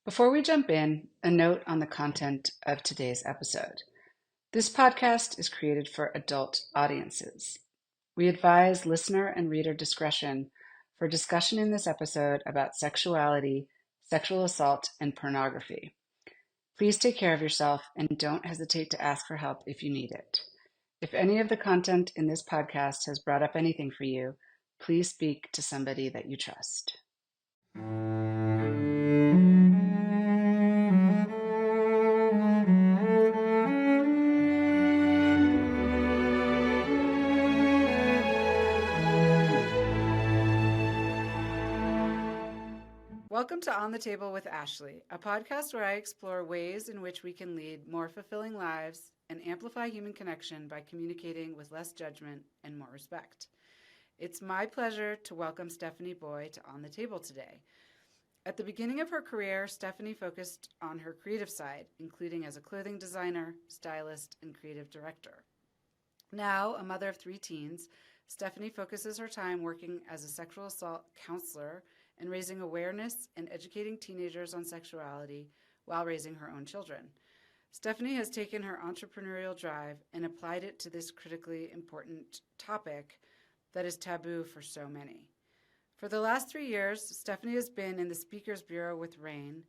Before we jump in, a note on the content of today's episode. This podcast is created for adult audiences. We advise listener and reader discretion for discussion in this episode about sexuality, sexual assault, and pornography. Please take care of yourself and don't hesitate to ask for help if you need it. If any of the content in this podcast has brought up anything for you, please speak to somebody that you trust. Welcome to On the Table with Ashley, a podcast where I explore ways in which we can lead more fulfilling lives and amplify human connection by communicating with less judgment and more respect. It's my pleasure to welcome Stephanie Boye to On the Table today. At the beginning of her career, Stephanie focused on her creative side, including as a clothing designer, stylist, and creative director. Now, a mother of 3 teens, Stephanie focuses her time working as a sexual assault counselor and raising awareness and educating teenagers on sexuality while raising her own children. Stephanie has taken her entrepreneurial drive and applied it to this critically important topic that is taboo for so many. For the last 3 years, Stephanie has been in the Speakers Bureau with RAINN,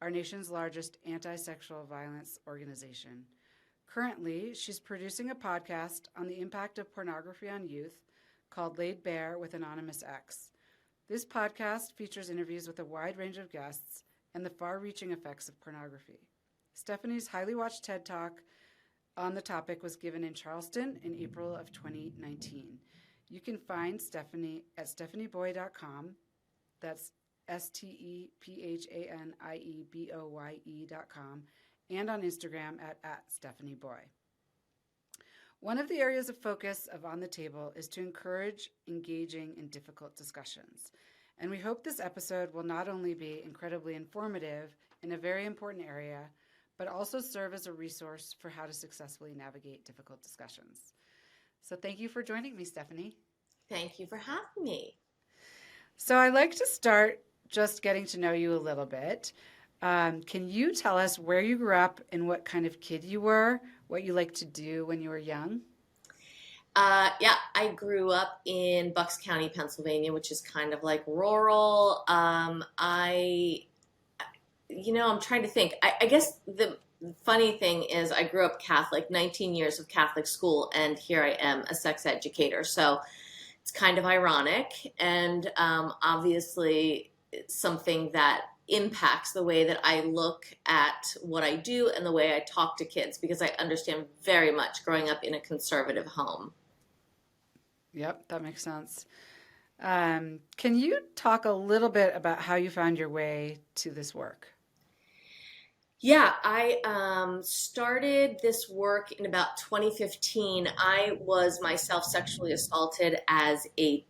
our nation's largest anti-sexual violence organization. Currently, she's producing a podcast on the impact of pornography on youth called Laid Bare with Anonymous X. This podcast features interviews with a wide range of guests and the far-reaching effects of pornography. Stephanie's highly watched TED Talk on the topic was given in Charleston in April of 2019. You can find Stephanie at stephanieboye.com. That's STEPHANIEBOYE.com, and on Instagram at StephanieBoye. One of the areas of focus of On the Table is to encourage engaging in difficult discussions. And we hope this episode will not only be incredibly informative in a very important area, but also serve as a resource for how to successfully navigate difficult discussions. So thank you for joining me, Stephanie. Thank you for having me. So I'd like to start just getting to know you a little bit. Can you tell us where you grew up and what kind of kid you were, what you liked to do when you were young? I grew up in Bucks County, Pennsylvania, which is kind of like rural. I'm trying to think. I guess the funny thing is I grew up Catholic, 19 years of Catholic school, and here I am, a sex educator. So it's kind of ironic, and obviously something that impacts the way that I look at what I do and the way I talk to kids, because I understand very much growing up in a conservative home. Yep, that makes sense. Can you talk a little bit about how you found your way to this work? Yeah, I started this work in about 2015. I was myself sexually assaulted as a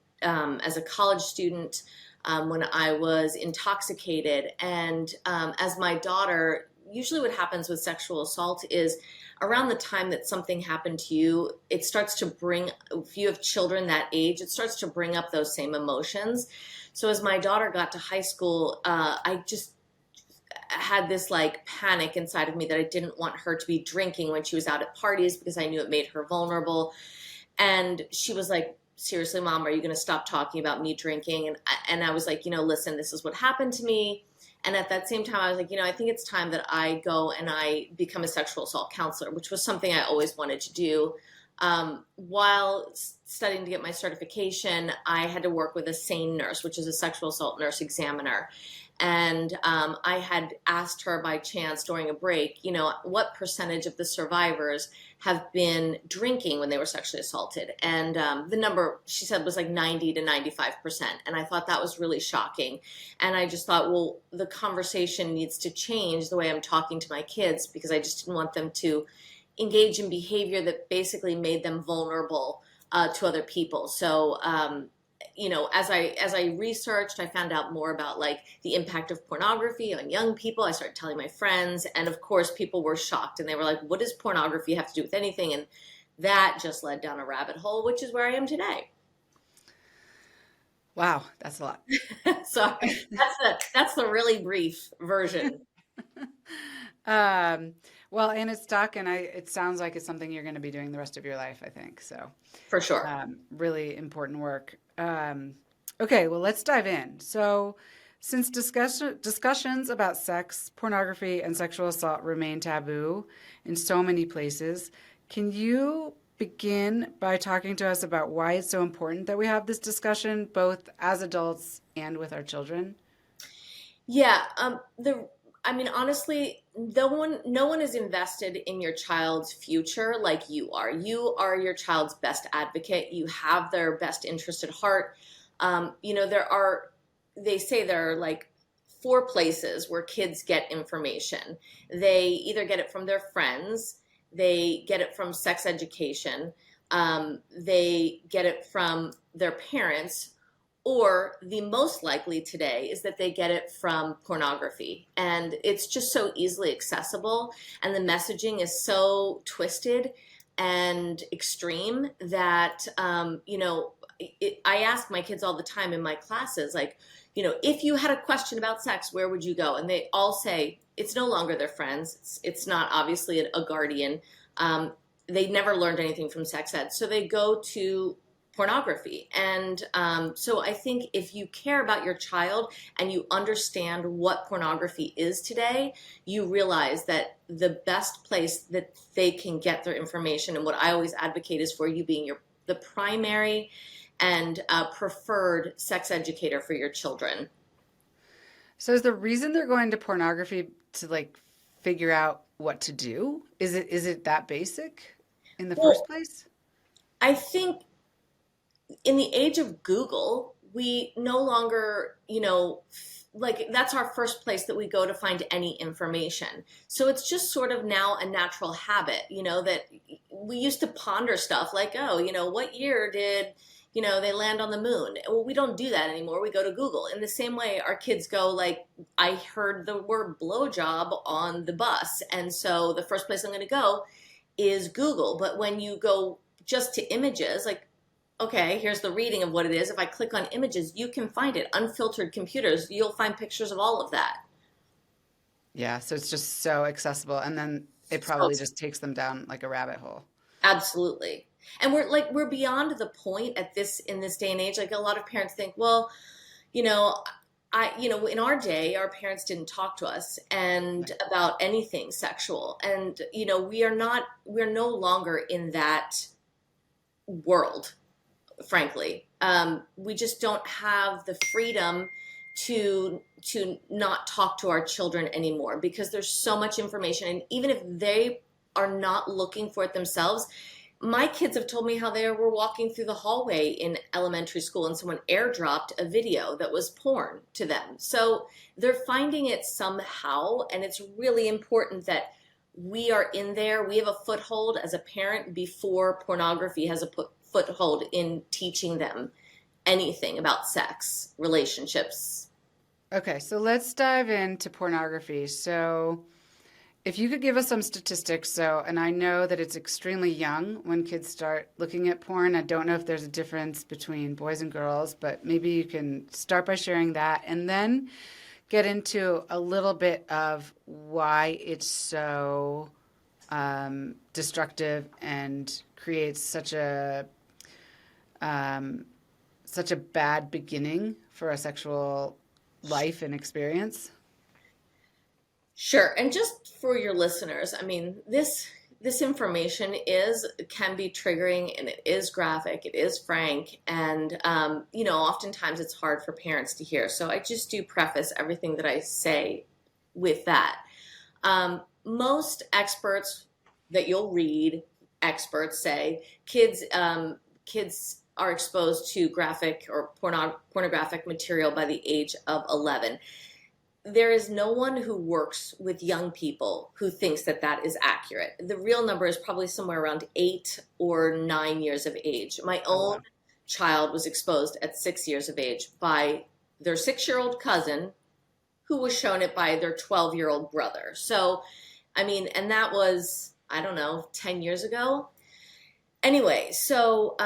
college student when I was intoxicated. And as my daughter, usually what happens with sexual assault is around the time that something happened to you, it starts to bring, if you have children that age, it starts to bring up those same emotions. So as my daughter got to high school, I just had this like panic inside of me that I didn't want her to be drinking when she was out at parties because I knew it made her vulnerable. And she was like, seriously, Mom, are you going to stop talking about me drinking? And I was like, listen, this is what happened to me. And at that same time, I was like, I think it's time that I go and I become a sexual assault counselor, which was something I always wanted to do. While studying to get my certification, I had to work with a SAINN nurse, which is a sexual assault nurse examiner. And I had asked her by chance during a break, what percentage of the survivors have been drinking when they were sexually assaulted. And the number, she said, was like 90 to 95%. And I thought that was really shocking. And I just thought, well, the conversation needs to change the way I'm talking to my kids, because I just didn't want them to engage in behavior that basically made them vulnerable to other people. So, as I researched, I found out more about like the impact of pornography on young people. I started telling my friends, and of course people were shocked and they were like, what does pornography have to do with anything? And that just led down a rabbit hole, which is where I am today. Wow, that's a lot. Sorry, that's the really brief version. Um, well, and it's stuck, and it sounds like it's something you're going to be doing the rest of your life, I think. So, For sure. really important work. Okay, well, let's dive in. So, since discussions about sex, pornography, and sexual assault remain taboo in so many places, can you begin by talking to us about why it's so important that we have this discussion, both as adults and with our children? Yeah, I mean, honestly, no one is invested in your child's future like you are. You are your child's best advocate. You have their best interest at heart. They say there are like four places where kids get information. They either get it from their friends, they get it from sex education, they get it from their parents, or the most likely today is that they get it from pornography. And it's just so easily accessible, and the messaging is so twisted and extreme that, I ask my kids all the time in my classes, like, if you had a question about sex, where would you go? And they all say it's no longer their friends. It's not obviously a guardian. They never learned anything from sex ed. So they go to pornography. And so I think if you care about your child and you understand what pornography is today, you realize that the best place that they can get their information, and what I always advocate, is for you being the primary and preferred sex educator for your children. So is the reason they're going to pornography to like figure out what to do? Is it that basic in the first Well, place? I think in the age of Google, we no longer, like that's our first place that we go to find any information. So it's just sort of now a natural habit, that we used to ponder stuff like, oh, what year did, they land on the moon? Well, we don't do that anymore. We go to Google. In the same way, our kids go like, I heard the word blowjob on the bus. And so the first place I'm going to go is Google. But when you go just to images, like, okay, here's the reading of what it is. If I click on images, you can find it. Unfiltered computers, you'll find pictures of all of that. Yeah, so it's just so accessible, and then it So probably just takes them down like a rabbit hole. absolutely. And we're beyond the point in this day and age. Like a lot of parents think, well, you know, in our day, our parents didn't talk to us and Right. about anything sexual. And, we're no longer in that world, frankly. We just don't have the freedom to not talk to our children anymore because there's so much information. And even if they are not looking for it themselves, my kids have told me how they were walking through the hallway in elementary school and someone airdropped a video that was porn to them. So they're finding it somehow, and it's really important that we are in there. We have a foothold as a parent before pornography has a foothold in teaching them anything about sex, relationships. Okay, so let's dive into pornography. So, if you could give us some statistics, and I know that it's extremely young when kids start looking at porn. I don't know if there's a difference between boys and girls, but maybe you can start by sharing that and then get into a little bit of why it's so destructive and creates such a bad beginning for a sexual life and experience. Sure. And just for your listeners, I mean, this information can be triggering, and it is graphic, it is frank, and oftentimes it's hard for parents to hear. So I just do preface everything that I say with that. Most experts that you'll read, experts say kids are exposed to graphic or pornographic material by the age of 11. There is no one who works with young people who thinks that that is accurate. The real number is probably somewhere around 8 or 9 years of age. My Oh, own wow. child was exposed at 6 years of age by their 6-year-old cousin, who was shown it by their 12-year-old brother. So, I mean, and that was, I don't know, 10 years ago. Anyway, so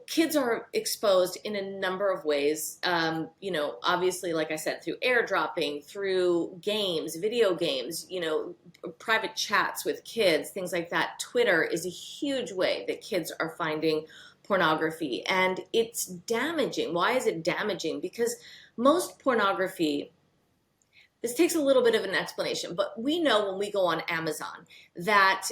kids are exposed in a number of ways. Obviously, like I said, through airdropping, through games, video games, private chats with kids, things like that. Twitter is a huge way that kids are finding pornography, and it's damaging. Why is it damaging? Because most pornography, this takes a little bit of an explanation, but we know when we go on Amazon that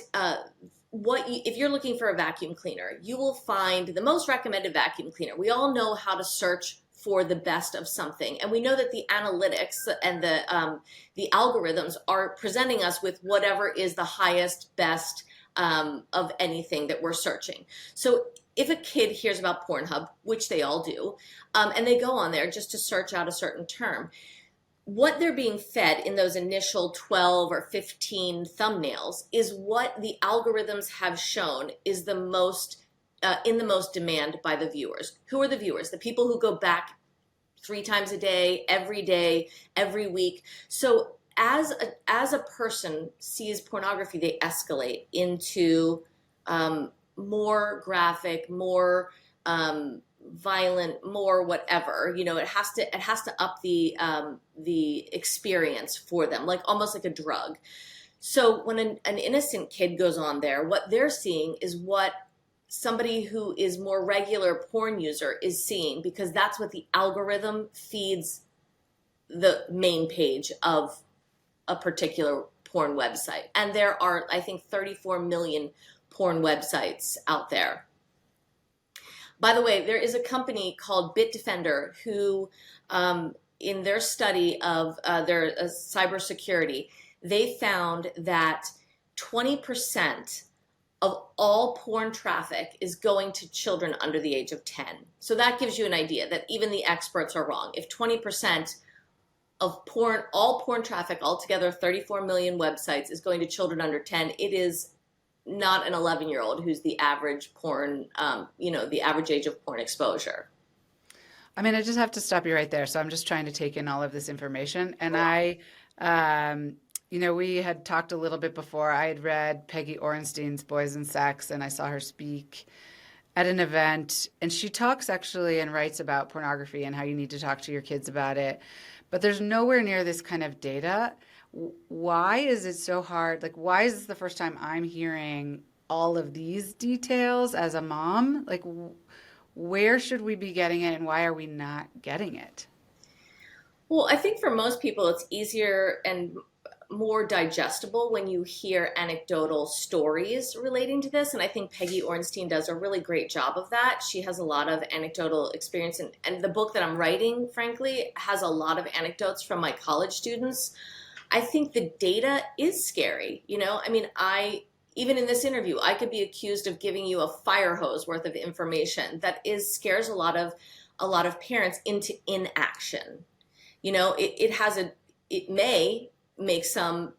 if you're looking for a vacuum cleaner, you will find the most recommended vacuum cleaner. We all know how to search for the best of something, and we know that the analytics and the algorithms are presenting us with whatever is the highest, best of anything that we're searching. So if a kid hears about Pornhub, which they all do, and they go on there just to search out a certain term, what they're being fed in those initial 12 or 15 thumbnails is what the algorithms have shown is the most in the most demand by the viewers. Who are the viewers? The people who go back 3 times a day, every week. So as a person sees pornography, they escalate into more graphic, more violent, more whatever. It has to up the experience for them, like almost like a drug. So when an innocent kid goes on there, what they're seeing is what somebody who is more regular porn user is seeing, because that's what the algorithm feeds the main page of a particular porn website. And there are, I think, 34 million porn websites out there. By the way, there is a company called Bitdefender who, in their study of their cybersecurity, they found that 20% of all porn traffic is going to children under the age of 10. So that gives you an idea that even the experts are wrong. If 20% of all porn traffic altogether, 34 million websites, is going to children under 10, it is not an 11-year-old who's the average porn, the average age of porn exposure. I mean, I just have to stop you right there. So I'm just trying to take in all of this information. And we had talked a little bit before. I had read Peggy Orenstein's Boys and Sex, and I saw her speak at an event. And she talks actually and writes about pornography and how you need to talk to your kids about it. But there's nowhere near this kind of data. Why is it so hard? Like, why is this the first time I'm hearing all of these details as a mom? Like, where should we be getting it, and why are we not getting it? Well, I think for most people, it's easier and more digestible when you hear anecdotal stories relating to this. And I think Peggy Orenstein does a really great job of that. She has a lot of anecdotal experience. And the book that I'm writing, frankly, has a lot of anecdotes from my college students. I think the data is scary. Even in this interview, I could be accused of giving you a fire hose worth of information that scares a lot of parents into inaction. It may make some,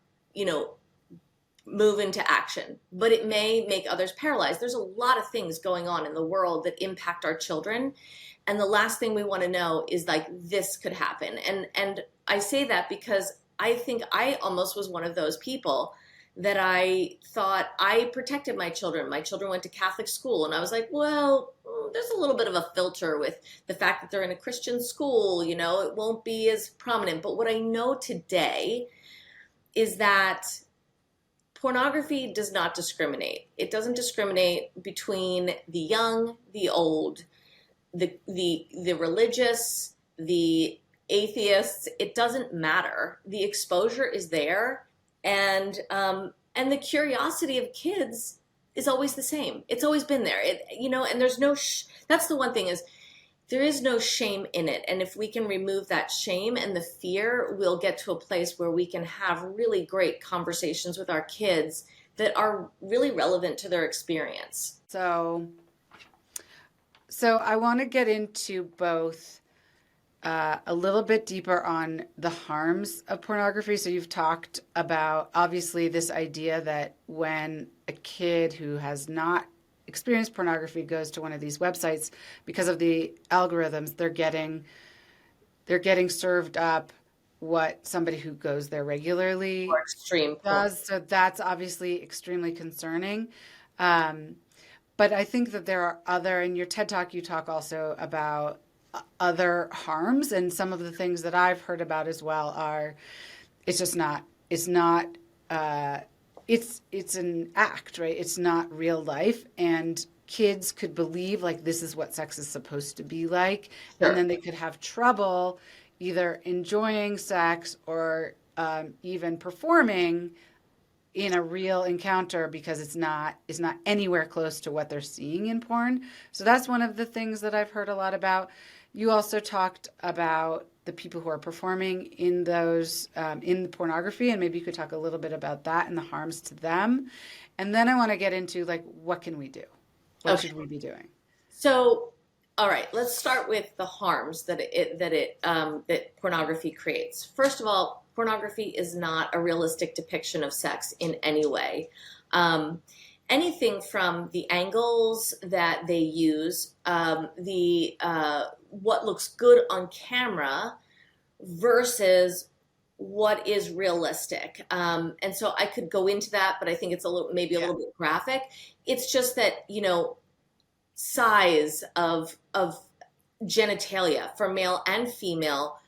move into action, but it may make others paralyzed. There's a lot of things going on in the world that impact our children. And the last thing we want to know is like, this could happen. And I say that because I think I almost was one of those people that I thought I protected my children. My children went to Catholic school, and I was like, well, there's a little bit of a filter with the fact that they're in a Christian school, it won't be as prominent. But what I know today is that pornography does not discriminate. It doesn't discriminate between the young, the old, the religious, the atheists. It doesn't matter. The exposure is there, and the curiosity of kids is always the same. It's always been there. And there's no. That's the one thing is there is no shame in it. And if we can remove that shame and the fear, we'll get to a place where we can have really great conversations with our kids that are really relevant to their experience. So I want to get into both a little bit deeper on the harms of pornography. So you've talked about, obviously, this idea that when a kid who has not experienced pornography goes to one of these websites, because of the algorithms, they're getting served up what somebody who goes there regularly Or extreme does. So that's obviously extremely concerning. But But I think that there are other, in your TED Talk, you talk also about other harms. And some of the things that I've heard about as well are it's just not, it's not, uh, it's an act, right? It's not real life. And kids could believe like this is what sex is supposed to be like. And Sure. then they could have trouble either enjoying sex or even performing in a real encounter because it's not anywhere close to what they're seeing in porn. So that's one of the things that I've heard a lot about. You also talked about the people who are performing in those in the pornography, and maybe you could talk a little bit about that and the harms to them. And then I want to get into like what can we do? What Okay. should we be doing? So, all right, let's start with the harms that pornography creates. First of all, pornography is not a realistic depiction of sex in any way. Um, Anything from the angles that they use, the what looks good on camera versus what is realistic. And so I could go into that, but I think it's maybe a Yeah. little bit graphic. It's just that, size of genitalia for male and female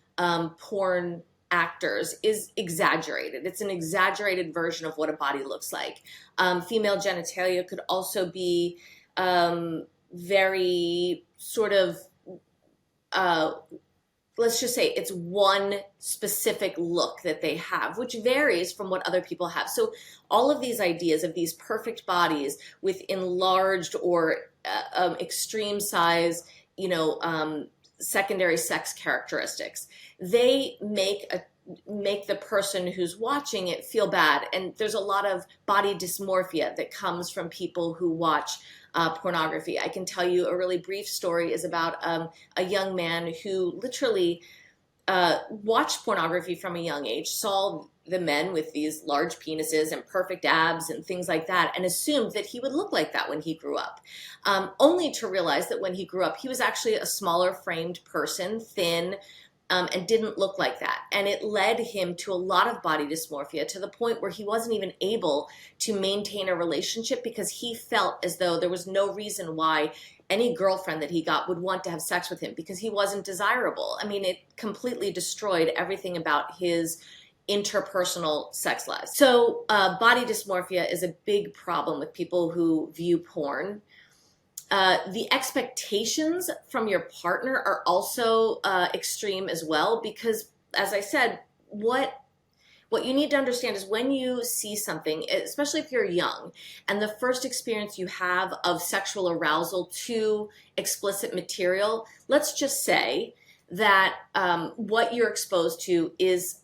porn actors is exaggerated. It's an exaggerated version of what a body looks like. Female genitalia could also be very sort of uh, let's just say it's one specific look that they have, which varies from what other people have. So all of these ideas of these perfect bodies with enlarged or extreme size, secondary sex characteristics, they make the person who's watching it feel bad. And there's a lot of body dysmorphia that comes from people who watch pornography. I can tell you a really brief story is about a young man who literally watched pornography from a young age, saw the men with these large penises and perfect abs and things like that, and assumed that he would look like that when he grew up, only to realize that when he grew up, he was actually a smaller framed person, thin, and didn't look like that. And it led him to a lot of body dysmorphia to the point where he wasn't even able to maintain a relationship because he felt as though there was no reason why any girlfriend that he got would want to have sex with him because he wasn't desirable. I mean, it completely destroyed everything about his interpersonal sex lives. So body dysmorphia is a big problem with people who view porn. The expectations from your partner are also extreme as well because, as I said, what you need to understand is when you see something, especially if you're young, and the first experience you have of sexual arousal to explicit material, let's just say that what you're exposed to is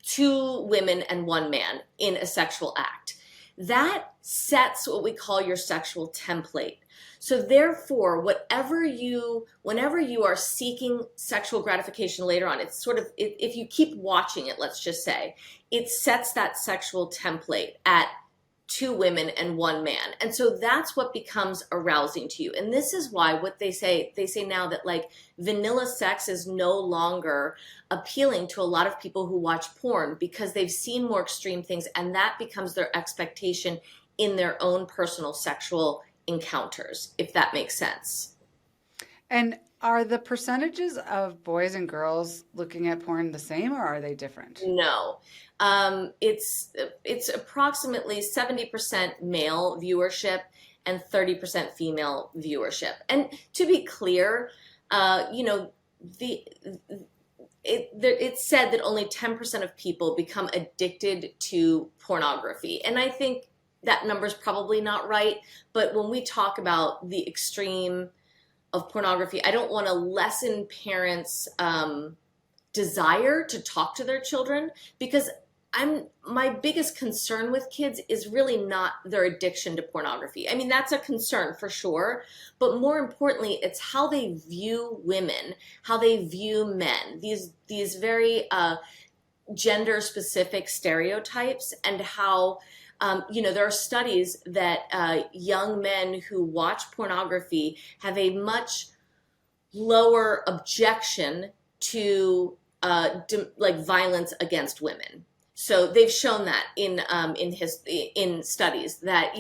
two women and one man in a sexual act. That sets what we call your sexual template. So therefore, whenever you are seeking sexual gratification later on, it's sort of, if you keep watching it, let's just say, it sets that sexual template at two women and one man. And so that's what becomes arousing to you. And this is why what they say now that like vanilla sex is no longer appealing to a lot of people who watch porn because they've seen more extreme things and that becomes their expectation in their own personal sexual encounters, if that makes sense. And are the percentages of boys and girls looking at porn the same or are they different? No. It's approximately 70% male viewership and 30% female viewership. And to be clear, it's said that only 10% of people become addicted to pornography. And I think that number's probably not right. But when we talk about the extreme of pornography, I don't want to lessen parents' desire to talk to their children because my biggest concern with kids is really not their addiction to pornography. I mean, that's a concern for sure, but more importantly, it's how they view women, how they view men, these very gender specific stereotypes, and how there are studies that young men who watch pornography have a much lower objection to violence against women. So they've shown that in studies that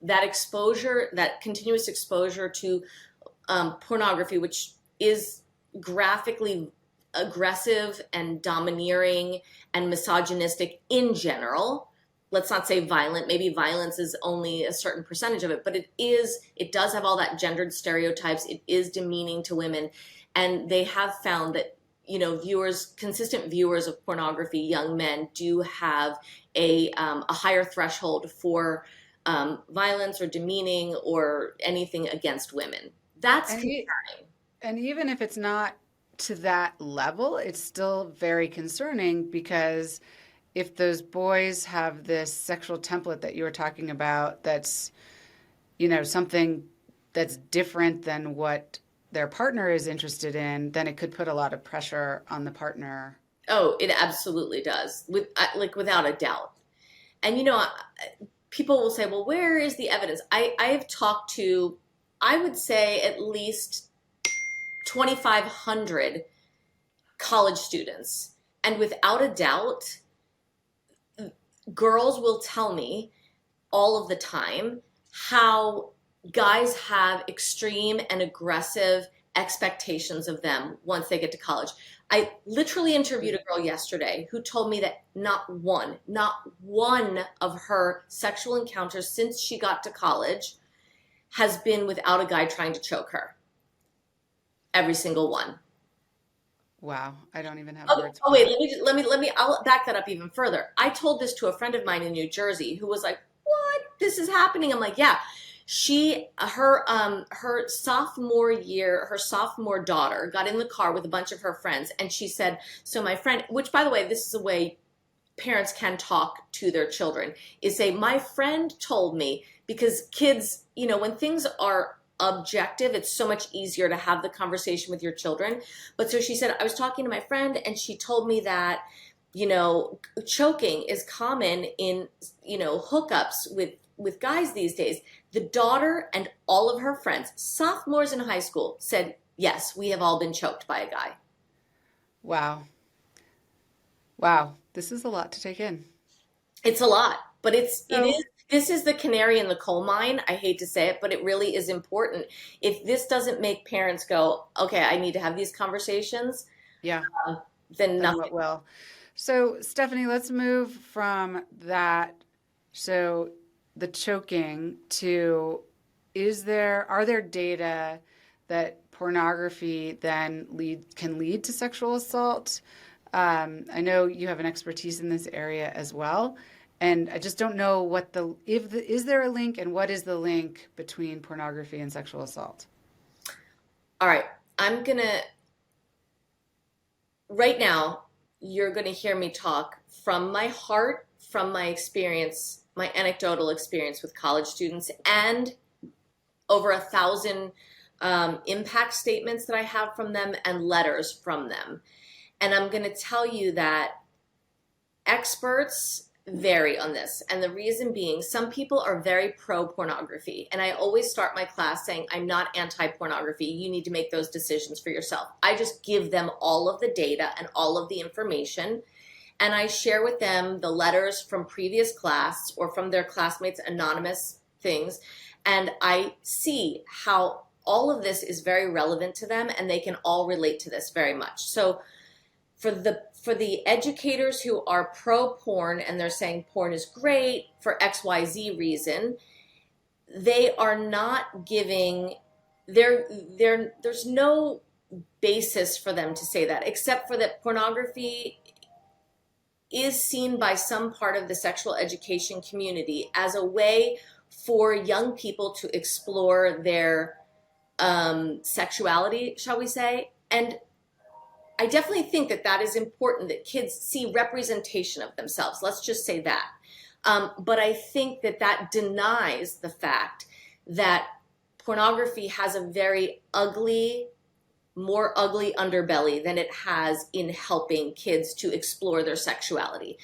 that exposure, that continuous exposure to pornography, which is graphically aggressive and domineering and misogynistic in general. Let's not say violent. Maybe violence is only a certain percentage of it, but it does have all that gendered stereotypes. It is demeaning to women. And they have found that, consistent viewers of pornography, young men, do have a higher threshold for violence or demeaning or anything against women. That's concerning. And even if it's not to that level, it's still very concerning, because if those boys have this sexual template that you were talking about, that's, something that's different than what their partner is interested in, then it could put a lot of pressure on the partner. Oh, it absolutely does, without a doubt. And people will say, well, where is the evidence? I have talked to, I would say, at least 2,500 college students. And without a doubt, girls will tell me all of the time how guys have extreme and aggressive expectations of them once they get to college. I literally interviewed a girl yesterday who told me that not one of her sexual encounters since she got to college has been without a guy trying to choke her. Every single one. Wow, I don't even have words. Oh wait, let me. I'll back that up even further. I told this to a friend of mine in New Jersey who was like, "What? This is happening?" I'm like, "Yeah." Her sophomore year, her sophomore daughter got in the car with a bunch of her friends, and she said, "So my friend," which by the way, this is a way parents can talk to their children, is say, "My friend told me," because kids, when things are objective, it's so much easier to have the conversation with your children. But so she said, I was talking to my friend and she told me that, choking is common in, hookups with guys these days. The daughter and all of her friends, sophomores in high school, said, yes, we have all been choked by a guy. Wow. Wow. This is a lot to take in. It's a lot, but this is the canary in the coal mine. I hate to say it, but it really is important. If this doesn't make parents go, okay, I need to have these conversations, yeah, then nothing will. So, Stephanie, let's move from that. So, the choking to, are there data that pornography then can lead to sexual assault? I know you have an expertise in this area as well. And I just don't know is there a link, and what is the link between pornography and sexual assault? All right. Right now, you're going to hear me talk from my heart, from my experience, my anecdotal experience with college students, and over 1,000 impact statements that I have from them and letters from them. And I'm going to tell you that experts vary on this. And the reason being, some people are very pro-pornography. And I always start my class saying, I'm not anti-pornography. You need to make those decisions for yourself. I just give them all of the data and all of the information. And I share with them the letters from previous class or from their classmates' anonymous things. And I see how all of this is very relevant to them, and they can all relate to this very much. So for the educators who are pro-porn and they're saying porn is great for XYZ reason, they are not giving, there's no basis for them to say that, except for that pornography is seen by some part of the sexual education community as a way for young people to explore their sexuality, shall we say. And I definitely think that is important, that kids see representation of themselves. Let's just say that. But I think that denies the fact that pornography has a very more ugly underbelly than it has in helping kids to explore their sexuality.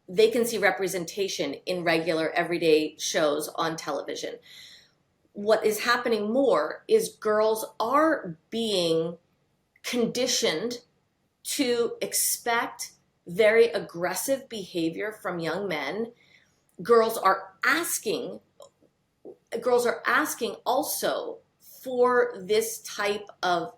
They can see representation in regular, everyday shows on television. What is happening more is girls are being conditioned to expect very aggressive behavior from young men. Girls are asking girls are asking also for this type of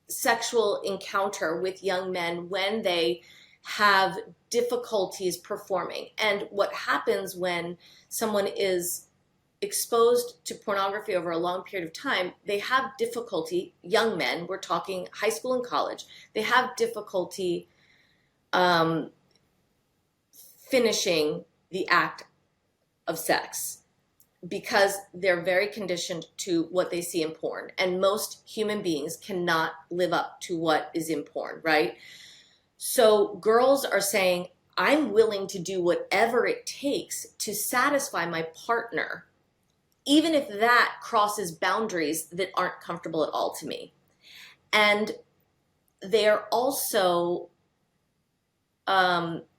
sexual encounter with young men when they have difficulties performing. And what happens when someone is exposed to pornography over a long period of time, they have difficulty, young men, we're talking high school and college, they have difficulty um, finishing the act of sex because they're very conditioned to what they see in porn. And most human beings cannot live up to what is in porn, right? So girls are saying, I'm willing to do whatever it takes to satisfy my partner, even if that crosses boundaries that aren't comfortable at all to me. And they're also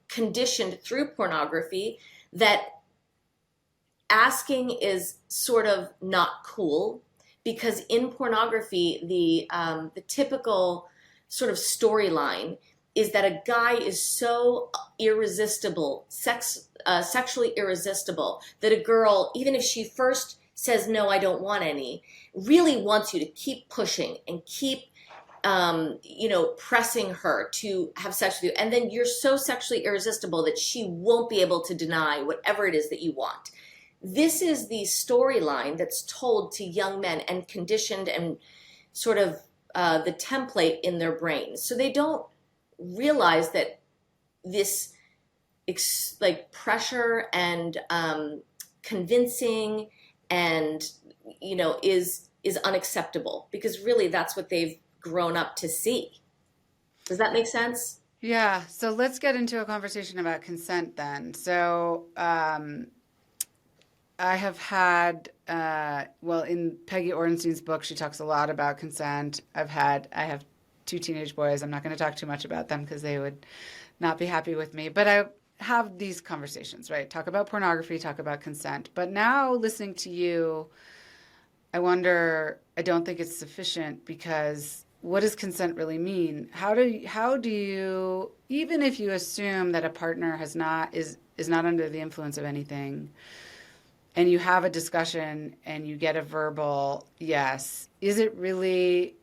conditioned through pornography that asking is sort of not cool, because in pornography, the typical sort of storyline is that a guy is so irresistible, sexually irresistible, that a girl, even if she first says, no, I don't want any, really wants you to keep pushing and keep pressing her to have sex with you. And then you're so sexually irresistible that she won't be able to deny whatever it is that you want. This is the storyline that's told to young men and conditioned and sort of the template in their brains. So they don't realize that this pressure and convincing and is unacceptable, because really that's what they've grown up to see. Does that make sense? Yeah. So let's get into a conversation about consent then. So, I have had, in Peggy Orenstein's book, she talks a lot about consent. I have two teenage boys. I'm not going to talk too much about them because they would not be happy with me. But I have these conversations, right? Talk about pornography, talk about consent. But now listening to you, I don't think it's sufficient, because what does consent really mean? How do you, even if you assume that a partner is not under the influence of anything, and you have a discussion and you get a verbal yes, is it really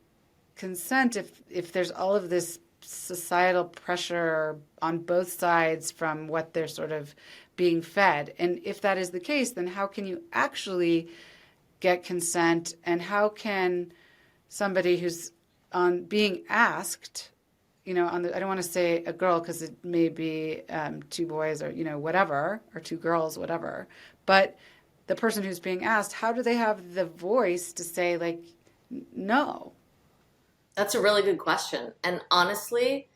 consent if there's all of this societal pressure on both sides from what they're sort of being fed? And if that is the case, then how can you actually get consent? And how can somebody who's on being asked, I don't want to say a girl because it may be two boys or, whatever, or two girls, whatever, but the person who's being asked, how do they have the voice to say, like, no? That's a really good question. And honestly,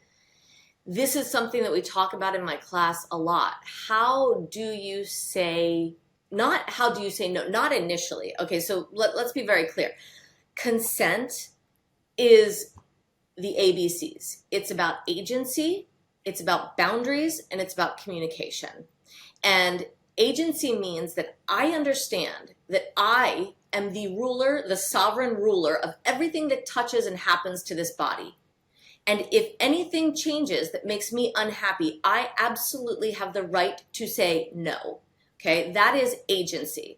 this is something that we talk about in my class a lot. How do you say, not how do you say no, not initially. Okay, so let's be very clear. Consent is the ABCs. It's about agency, it's about boundaries, and it's about communication. And agency means that I understand that I am the ruler, the sovereign ruler of everything that touches and happens to this body. And if anything changes that makes me unhappy, I absolutely have the right to say no. Okay, that is agency.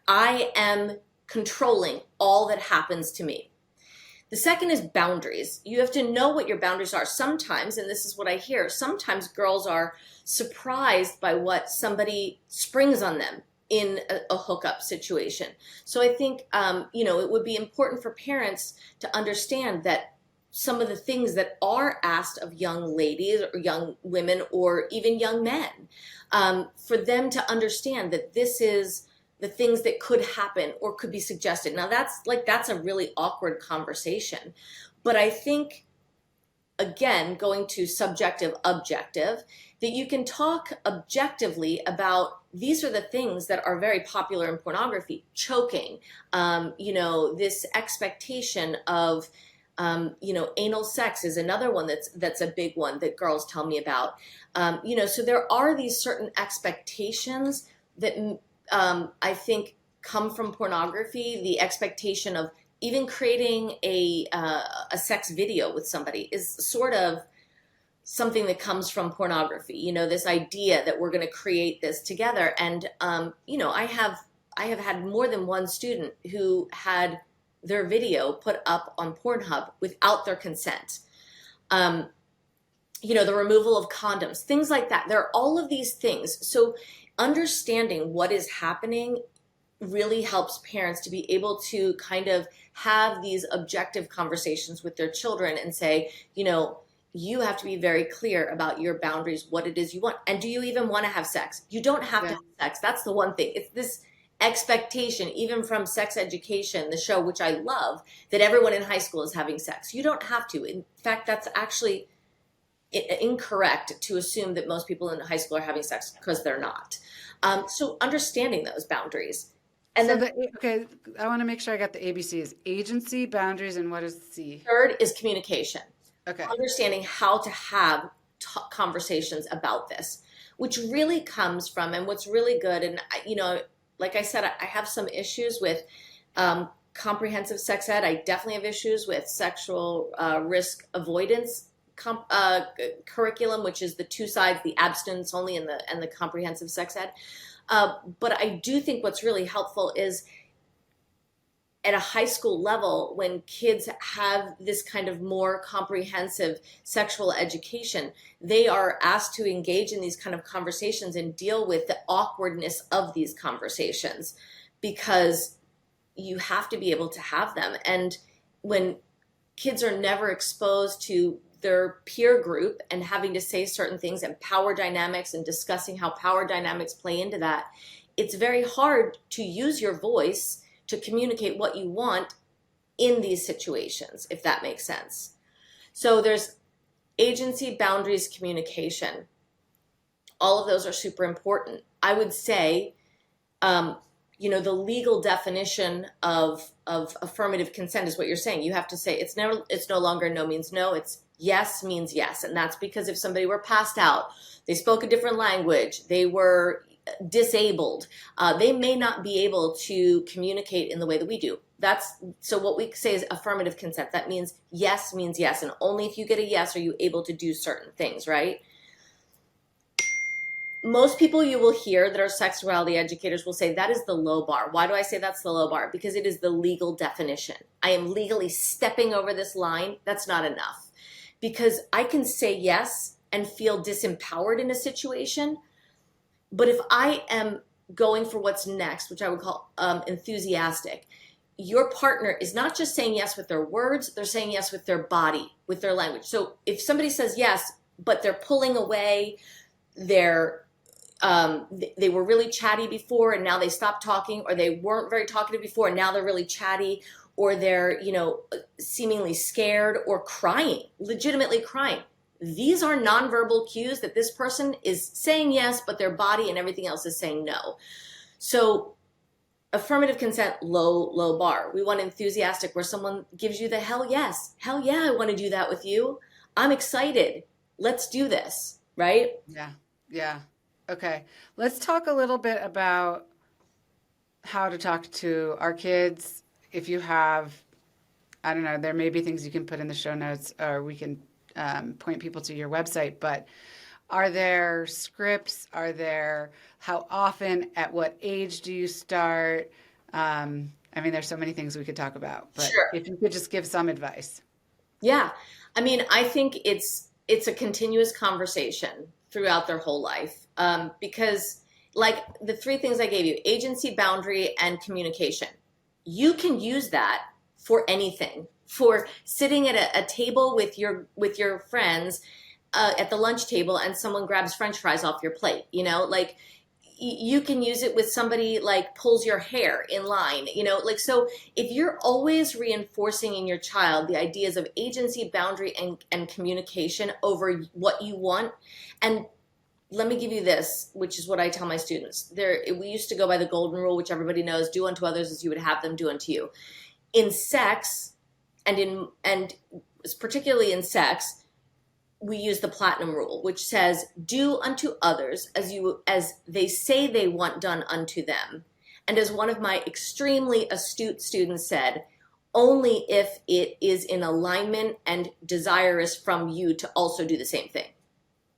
I am controlling all that happens to me. The second is boundaries. You have to know what your boundaries are. Sometimes, and this is what I hear, sometimes girls are surprised by what somebody springs on them in a hookup situation. So I think, it would be important for parents to understand that some of the things that are asked of young ladies or young women or even young men, for them to understand that this is the things that could happen or could be suggested. Now that's a really awkward conversation. But I think, again, going to subjective, objective, that you can talk objectively about these are the things that are very popular in pornography. Choking, this expectation of, anal sex is another one that's a big one that girls tell me about. So there are these certain expectations that I think come from pornography. The expectation of even creating a sex video with somebody is sort of something that comes from pornography. This idea that we're going to create this together. And, I have I have had more than one student who had their video put up on Pornhub without their consent. The removal of condoms, things like that. There are all of these things. So understanding what is happening really helps parents to be able to kind of have these objective conversations with their children and say, you have to be very clear about your boundaries, what it is you want. And do you even want to have sex? You don't have to have sex. That's the one thing. It's this expectation, even from Sex Education, the show, which I love, that everyone in high school is having sex. You don't have to. In fact, that's actually incorrect to assume that most people in high school are having sex, because they're not. So understanding those boundaries. And so then I want to make sure I got the ABCs: agency, boundaries, and what is C? Third is communication. Okay. Understanding how to have conversations about this, which really comes from, and what's really good, and like I said, I have some issues with comprehensive sex ed. I definitely have issues with sexual risk avoidance curriculum, which is the two sides, the abstinence only and the comprehensive sex ed. But I do think what's really helpful is at a high school level, when kids have this kind of more comprehensive sexual education, they are asked to engage in these kind of conversations and deal with the awkwardness of these conversations, because you have to be able to have them. And when kids are never exposed to their peer group and having to say certain things, and power dynamics, and discussing how power dynamics play into that, it's very hard to use your voice to communicate what you want in these situations, if that makes sense. So there's agency, boundaries, communication. All of those are super important. I would say, the legal definition of affirmative consent is what you're saying. You have to say it's no longer no means no, it's yes means yes. And that's because if somebody were passed out, they spoke a different language, they were disabled, they may not be able to communicate in the way that we do. So what we say is affirmative consent. That means yes, and only if you get a yes are you able to do certain things, right? Most people you will hear that are sexuality educators will say that is the low bar. Why do I say that's the low bar? Because it is the legal definition. I am legally stepping over this line. That's not enough. Because I can say yes and feel disempowered in a situation, but if I am going for what's next, which I would call enthusiastic, your partner is not just saying yes with their words, they're saying yes with their body, with their language. So if somebody says yes, but they're pulling away, they were really chatty before and now they stopped talking, or they weren't very talkative before and now they're really chatty, or they're, seemingly scared or crying, legitimately crying. These are nonverbal cues that this person is saying yes, but their body and everything else is saying no. So affirmative consent, low bar. We want enthusiastic, where someone gives you the hell yes. Hell yeah, I want to do that with you. I'm excited. Let's do this, right? Yeah. Okay. Let's talk a little bit about how to talk to our kids. If you have, I don't know, there may be things you can put in the show notes, or we can point people to your website, but are there scripts? How often, at what age do you start? There's so many things we could talk about, but Sure. If you could just give some advice. Yeah. I think it's a continuous conversation throughout their whole life. Because like the three things I gave you, agency, boundary, and communication, you can use that for anything. For sitting at a table with your friends at the lunch table and someone grabs French fries off your plate, you can use it with somebody like pulls your hair in line, so if you're always reinforcing in your child the ideas of agency, boundary, and communication over what you want. And let me give you this, which is what I tell my students. We used to go by the golden rule, which everybody knows: do unto others as you would have them do unto you. In sex, and particularly in sex, we use the platinum rule, which says, do unto others as they say they want done unto them. And as one of my extremely astute students said, only if it is in alignment and desirous from you to also do the same thing,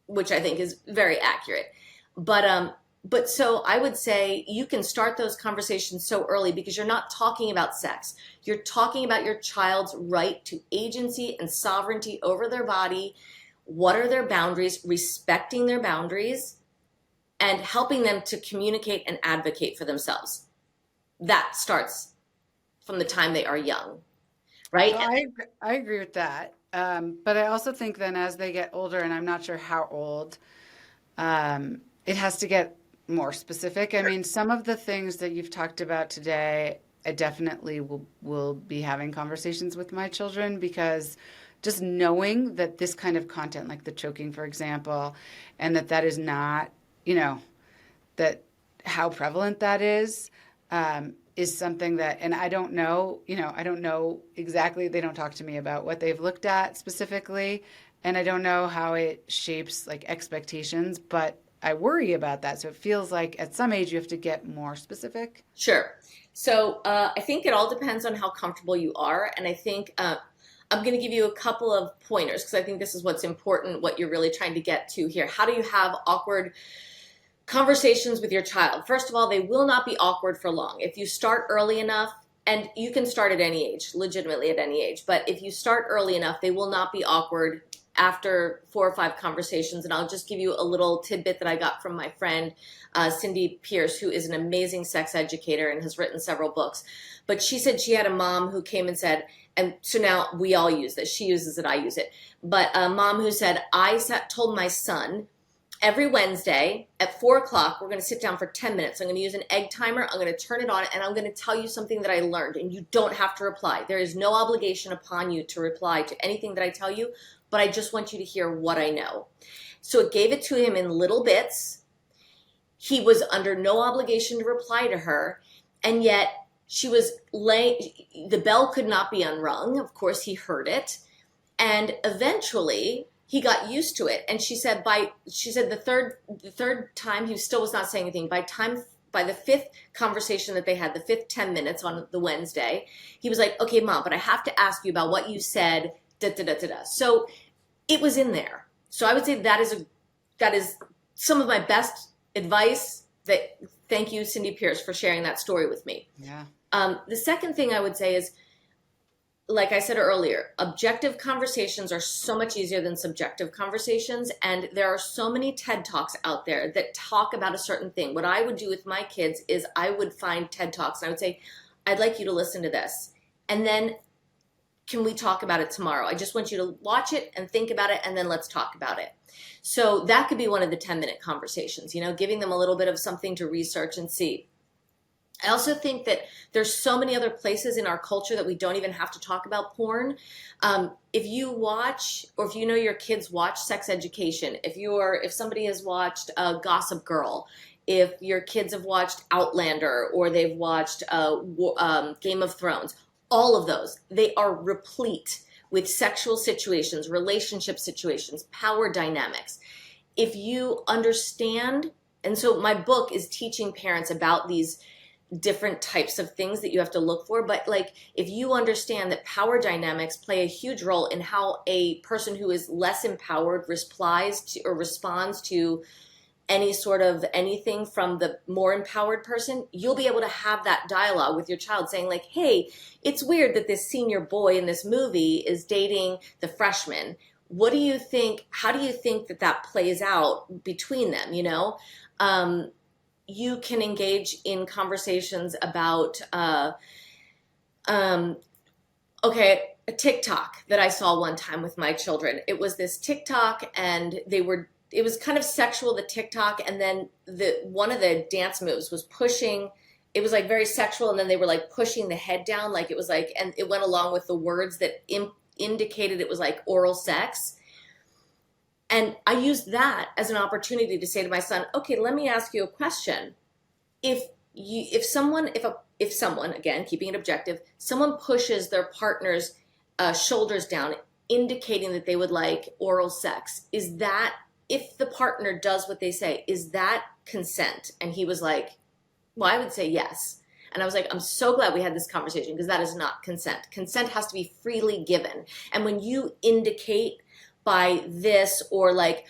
which I think is very accurate. But But so I would say you can start those conversations so early because you're not talking about sex. You're talking about your child's right to agency and sovereignty over their body. What are their boundaries? Respecting their boundaries and helping them to communicate and advocate for themselves. That starts from the time they are young, right? So I agree with that. But I also think then as they get older, and I'm not sure how old, it has to get more specific. I mean, some of the things that you've talked about today, I definitely will be having conversations with my children because just knowing that this kind of content, like the choking, for example, and that is not, that how prevalent that is something that, and I don't know, I don't know exactly, they don't talk to me about what they've looked at specifically, and I don't know how it shapes like expectations, but I worry about that. So it feels like at some age you have to get more specific. Sure. So I think it all depends on how comfortable you are. And I think I'm going to give you a couple of pointers because I think this is what's important, what you're really trying to get to here. How do you have awkward conversations with your child? First of all, they will not be awkward for long. If you start early enough, and you can start at any age, legitimately at any age, but if you start early enough, they will not be awkward after 4 or 5 conversations. And I'll just give you a little tidbit that I got from my friend, Cindy Pierce, who is an amazing sex educator and has written several books. But she said she had a mom who came and said, and so now we all use this. She uses it, I use it. But a mom who said, told my son, every Wednesday at 4 o'clock, we're going to sit down for 10 minutes. I'm going to use an egg timer. I'm going to turn it on and I'm going to tell you something that I learned. And you don't have to reply. There is no obligation upon you to reply to anything that I tell you, but I just want you to hear what I know. So it gave it to him in little bits. He was under no obligation to reply to her. And yet she was the bell could not be unrung. Of course, he heard it. And eventually he got used to it. And she said the third time he still was not saying anything. By the 5th conversation that they had, the 5th 10 minutes on the Wednesday, he was like, okay, Mom, but I have to ask you about what you said, da, da, da, da, da. So it was in there. So I would say that is some of my best advice. Thank you, Cindy Pierce, for sharing that story with me. Yeah. The second thing I would say is, like I said earlier, objective conversations are so much easier than subjective conversations. And there are so many TED Talks out there that talk about a certain thing. What I would do with my kids is I would find TED Talks and I would say, I'd like you to listen to this. And then can we talk about it tomorrow? I just want you to watch it and think about it, and then let's talk about it. So that could be one of the 10-minute conversations, giving them a little bit of something to research and see. I also think that there's so many other places in our culture that we don't even have to talk about porn. If you watch, or if your kids watch sex education, if somebody has watched Gossip Girl, if your kids have watched Outlander, or they've watched Game of Thrones, all of those, they are replete with sexual situations, relationship situations, power dynamics. If you understand, and so my book is teaching parents about these different types of things that you have to look for. But if you understand that power dynamics play a huge role in how a person who is less empowered responds to anything from the more empowered person, you'll be able to have that dialogue with your child saying hey, it's weird that this senior boy in this movie is dating the freshman. What do you think? How do you think that plays out between them? You can engage in conversations about, a TikTok that I saw one time with my children. It was this TikTok and it was kind of sexual, the TikTok. And then one of the dance moves was pushing, it was very sexual. And then they were pushing the head down. It was and it went along with the words that indicated it was oral sex. And I used that as an opportunity to say to my son, okay, let me ask you a question. If someone, again, keeping it objective, someone pushes their partner's shoulders down, indicating that they would like oral sex, is that, if the partner does what they say, is that consent? And he was like, well, I would say yes. And I was like, I'm so glad we had this conversation because that is not consent. Consent has to be freely given. And when you indicate by this, or like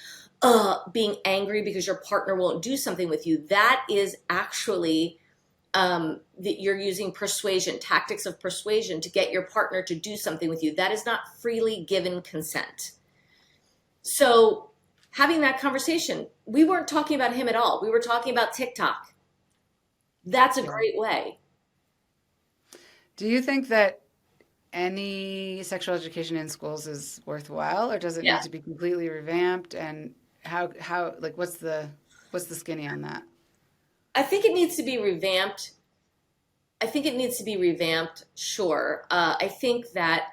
being angry because your partner won't do something with you. That is actually that you're using persuasion, tactics of persuasion to get your partner to do something with you. That is not freely given consent. So having that conversation, we weren't talking about him at all. We were talking about TikTok. That's a Yeah. great way. Do you think that any sexual education in schools is worthwhile, or does it Yeah. need to be completely revamped? And how like what's the skinny on that? I think it needs to be revamped. Sure. I think that,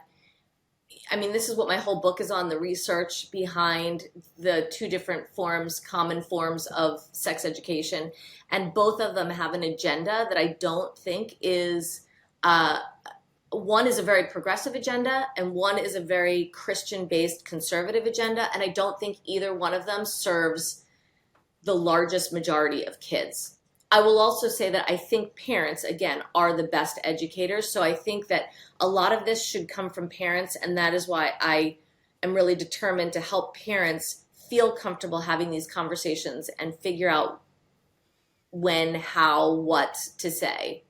I mean, this is what my whole book is on, the research behind the two different forms, common forms of sex education. And both of them have an agenda that I don't think is, one is a very progressive agenda and one is a very Christian-based conservative agenda. And I don't think either one of them serves the largest majority of kids. I will also say that I think parents, again, are the best educators. So I think that a lot of this should come from parents. And that is why I am really determined to help parents feel comfortable having these conversations and figure out when, how, what to say.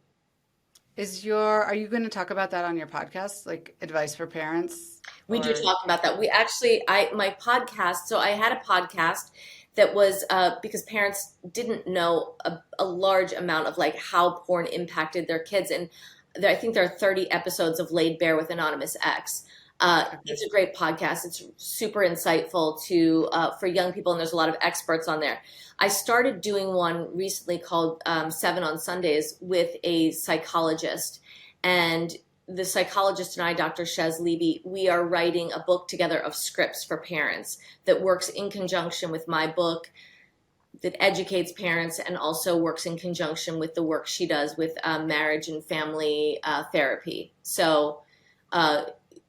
Are you going to talk about that on your podcast, like advice for parents? We do Or talk about that. We actually, my podcast, so I had a podcast that was because parents didn't know a large amount of like how porn impacted their kids. And I think there are 30 episodes of Laid Bare with Anonymous X. It's a great podcast. It's super insightful for young people, and there's a lot of experts on there. I started doing one recently called 7 on Sundays with a psychologist, and the psychologist and I, Dr. Shez Levy, we are writing a book together of scripts for parents that works in conjunction with my book, that educates parents and also works in conjunction with the work she does with marriage and family therapy. So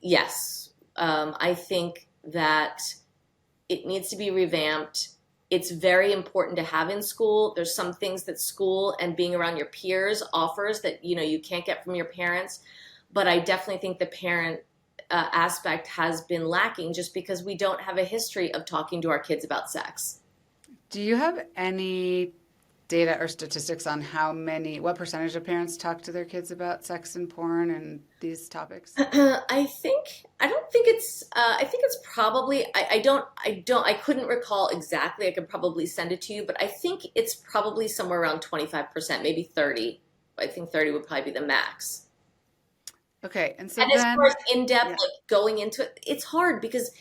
yes, I think that it needs to be revamped. It's very important to have in school. There's some things that school and being around your peers offers that you can't get from your parents. But I definitely think the parent aspect has been lacking just because we don't have a history of talking to our kids about sex. do you have any data or statistics on what percentage of parents talk to their kids about sex and porn and these topics? I think it's probably, I couldn't recall exactly. I could probably send it to you, but I think it's probably somewhere around 25%, maybe 30. I think 30 would probably be the max. Okay, and so And as then, far as in-depth, yeah. like going into it, it's hard because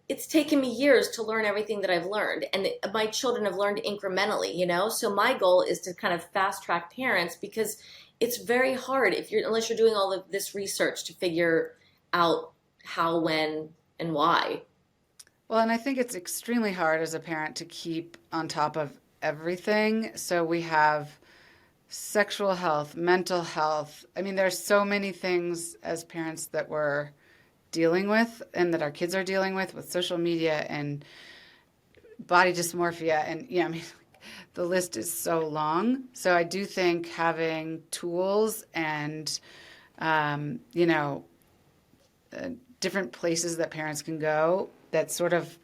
it's taken me years to learn everything that I've learned. And my children have learned incrementally. So my goal is to kind of fast track parents because it's very hard unless you're doing all of this research to figure out how, when, and why. Well, and I think it's extremely hard as a parent to keep on top of everything. So we have sexual health, mental health. I mean, there's so many things as parents that we're dealing with and that our kids are dealing with social media and body dysmorphia. And I mean, the list is so long. So I do think having tools and, different places that parents can go that's sort of,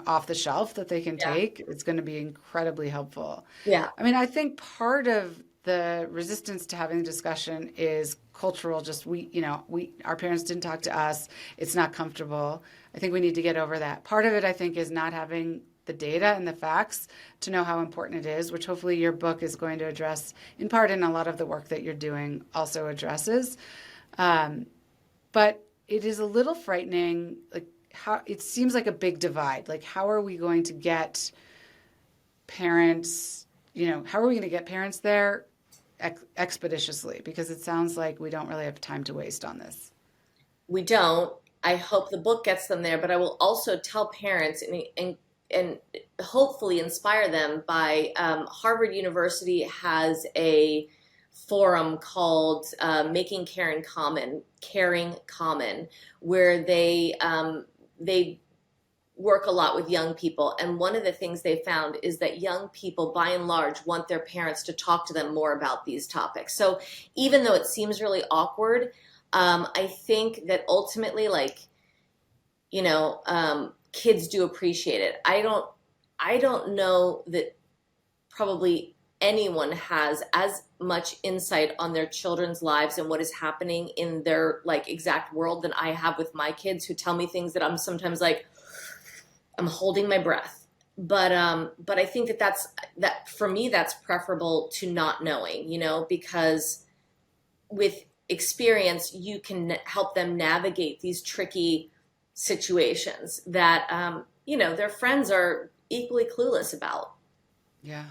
off the shelf that they can Yeah. take, it's going to be incredibly helpful. Yeah. I mean, I think part of the resistance to having the discussion is cultural. Just our parents didn't talk to us. It's not comfortable. I think we need to get over that. Part of it, I think, is not having the data and the facts to know how important it is, which hopefully your book is going to address in part, and a lot of the work that you're doing also addresses. But it is a little frightening, like how it seems like a big divide. Like, how are we going to get parents, how are we going to get parents there expeditiously? Because it sounds like we don't really have time to waste on this. We don't. I hope the book gets them there, but I will also tell parents and hopefully inspire them by Harvard University has a forum called Making Caring Common, where they work a lot with young people. And one of the things they found is that young people, by and large, want their parents to talk to them more about these topics. So even though it seems really awkward, I think that ultimately, like, kids do appreciate it. I don't know that probably anyone has as much insight on their children's lives and what is happening in their like exact world than I have with my kids, who tell me things that I'm sometimes like, I'm holding my breath. But I think that for me that's preferable to not knowing, because with experience you can help them navigate these tricky situations that their friends are equally clueless about. Yeah.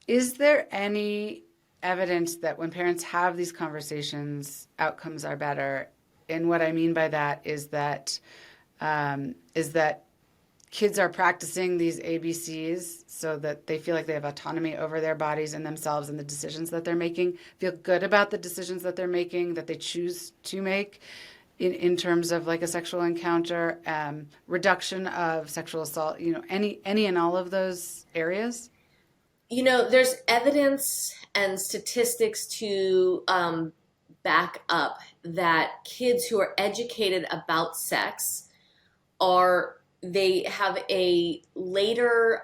Is there any evidence that when parents have these conversations, outcomes are better? And what I mean by that is that kids are practicing these ABCs so that they feel like they have autonomy over their bodies and themselves and the decisions that they're making, feel good about the decisions that they're making, that they choose to make in terms of like a sexual encounter, reduction of sexual assault, any and all of those areas? There's evidence and statistics to back up that kids who are educated about sex they have a later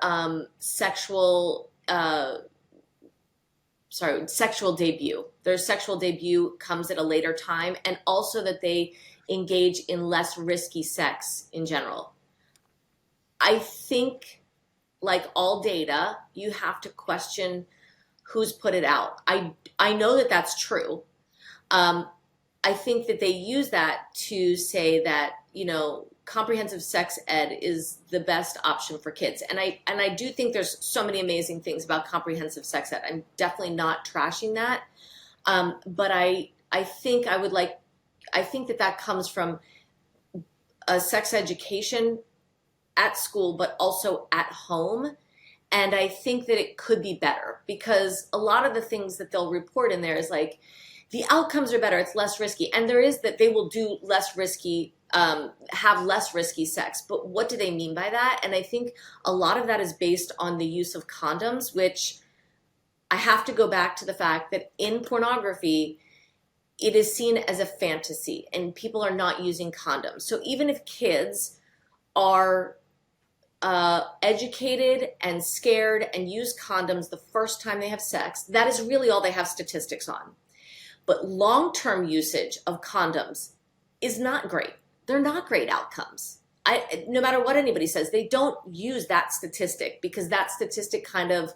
sexual debut. Their sexual debut comes at a later time, and also that they engage in less risky sex in general. I think, like all data, you have to question who's put it out. I know that that's true. I think that they use that to say that, comprehensive sex ed is the best option for kids. And I do think there's so many amazing things about comprehensive sex ed. I'm definitely not trashing that. But I think that comes from a sex education at school, but also at home. And I think that it could be better, because a lot of the things that they'll report in there is like, the outcomes are better, it's less risky. And there is that they will do less risky, have less risky sex. But what do they mean by that? And I think a lot of that is based on the use of condoms, which I have to go back to the fact that in pornography, it is seen as a fantasy and people are not using condoms. So even if kids are educated and scared and use condoms the first time they have sex, that is really all they have statistics on. But long-term usage of condoms is not great. They're not great outcomes. No matter what anybody says, they don't use that statistic, because that statistic kind of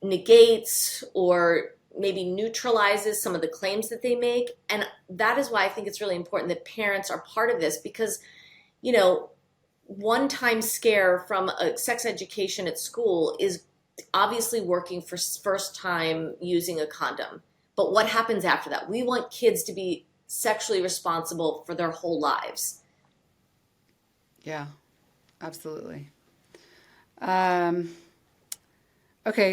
negates or maybe neutralizes some of the claims that they make. And that is why I think it's really important that parents are part of this, because, one-time scare from a sex education at school is obviously working for first time using a condom. But what happens after that? We want kids to be sexually responsible for their whole lives. Yeah, absolutely. Okay,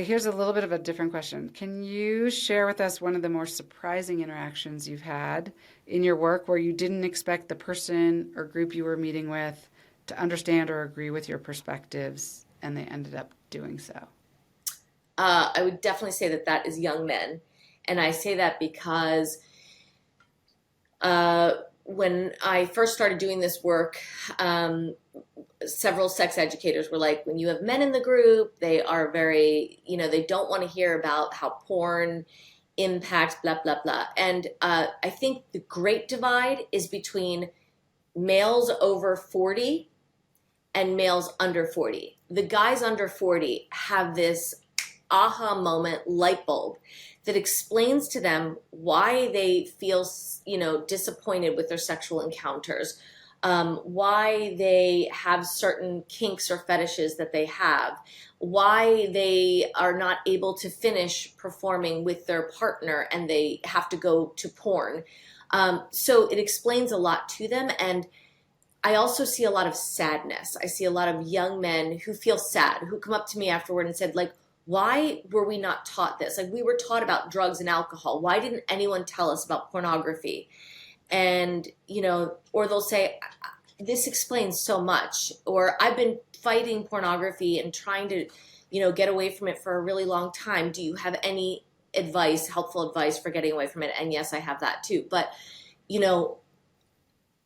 here's a little bit of a different question. Can you share with us one of the more surprising interactions you've had in your work where you didn't expect the person or group you were meeting with to understand or agree with your perspectives, and they ended up doing so? I would definitely say that is young men. And I say that because when I first started doing this work, several sex educators were like, when you have men in the group, they are very, they don't want to hear about how porn impacts blah, blah, blah. And I think the great divide is between males over 40 and males under 40. The guys under 40 have this aha moment light bulb that explains to them why they feel, disappointed with their sexual encounters, why they have certain kinks or fetishes that they have, why they are not able to finish performing with their partner and they have to go to porn. So it explains a lot to them. And I also see a lot of sadness. I see a lot of young men who feel sad, who come up to me afterward and said, like, why were we not taught this? Like, we were taught about drugs and alcohol. Why didn't anyone tell us about pornography? And, or they'll say, this explains so much. Or I've been fighting pornography and trying to, get away from it for a really long time. Do you have any advice, helpful advice for getting away from it? And yes, I have that too. But,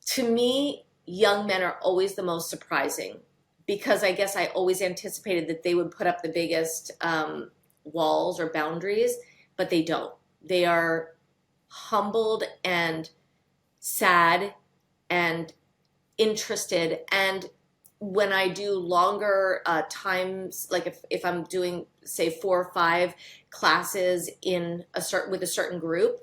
To me, young men are always the most surprising because I guess I always anticipated that they would put up the biggest walls or boundaries, but they don't. They are humbled and sad and interested. And when I do longer times, like if I'm doing, say, 4 or 5 classes in a certain with a certain group,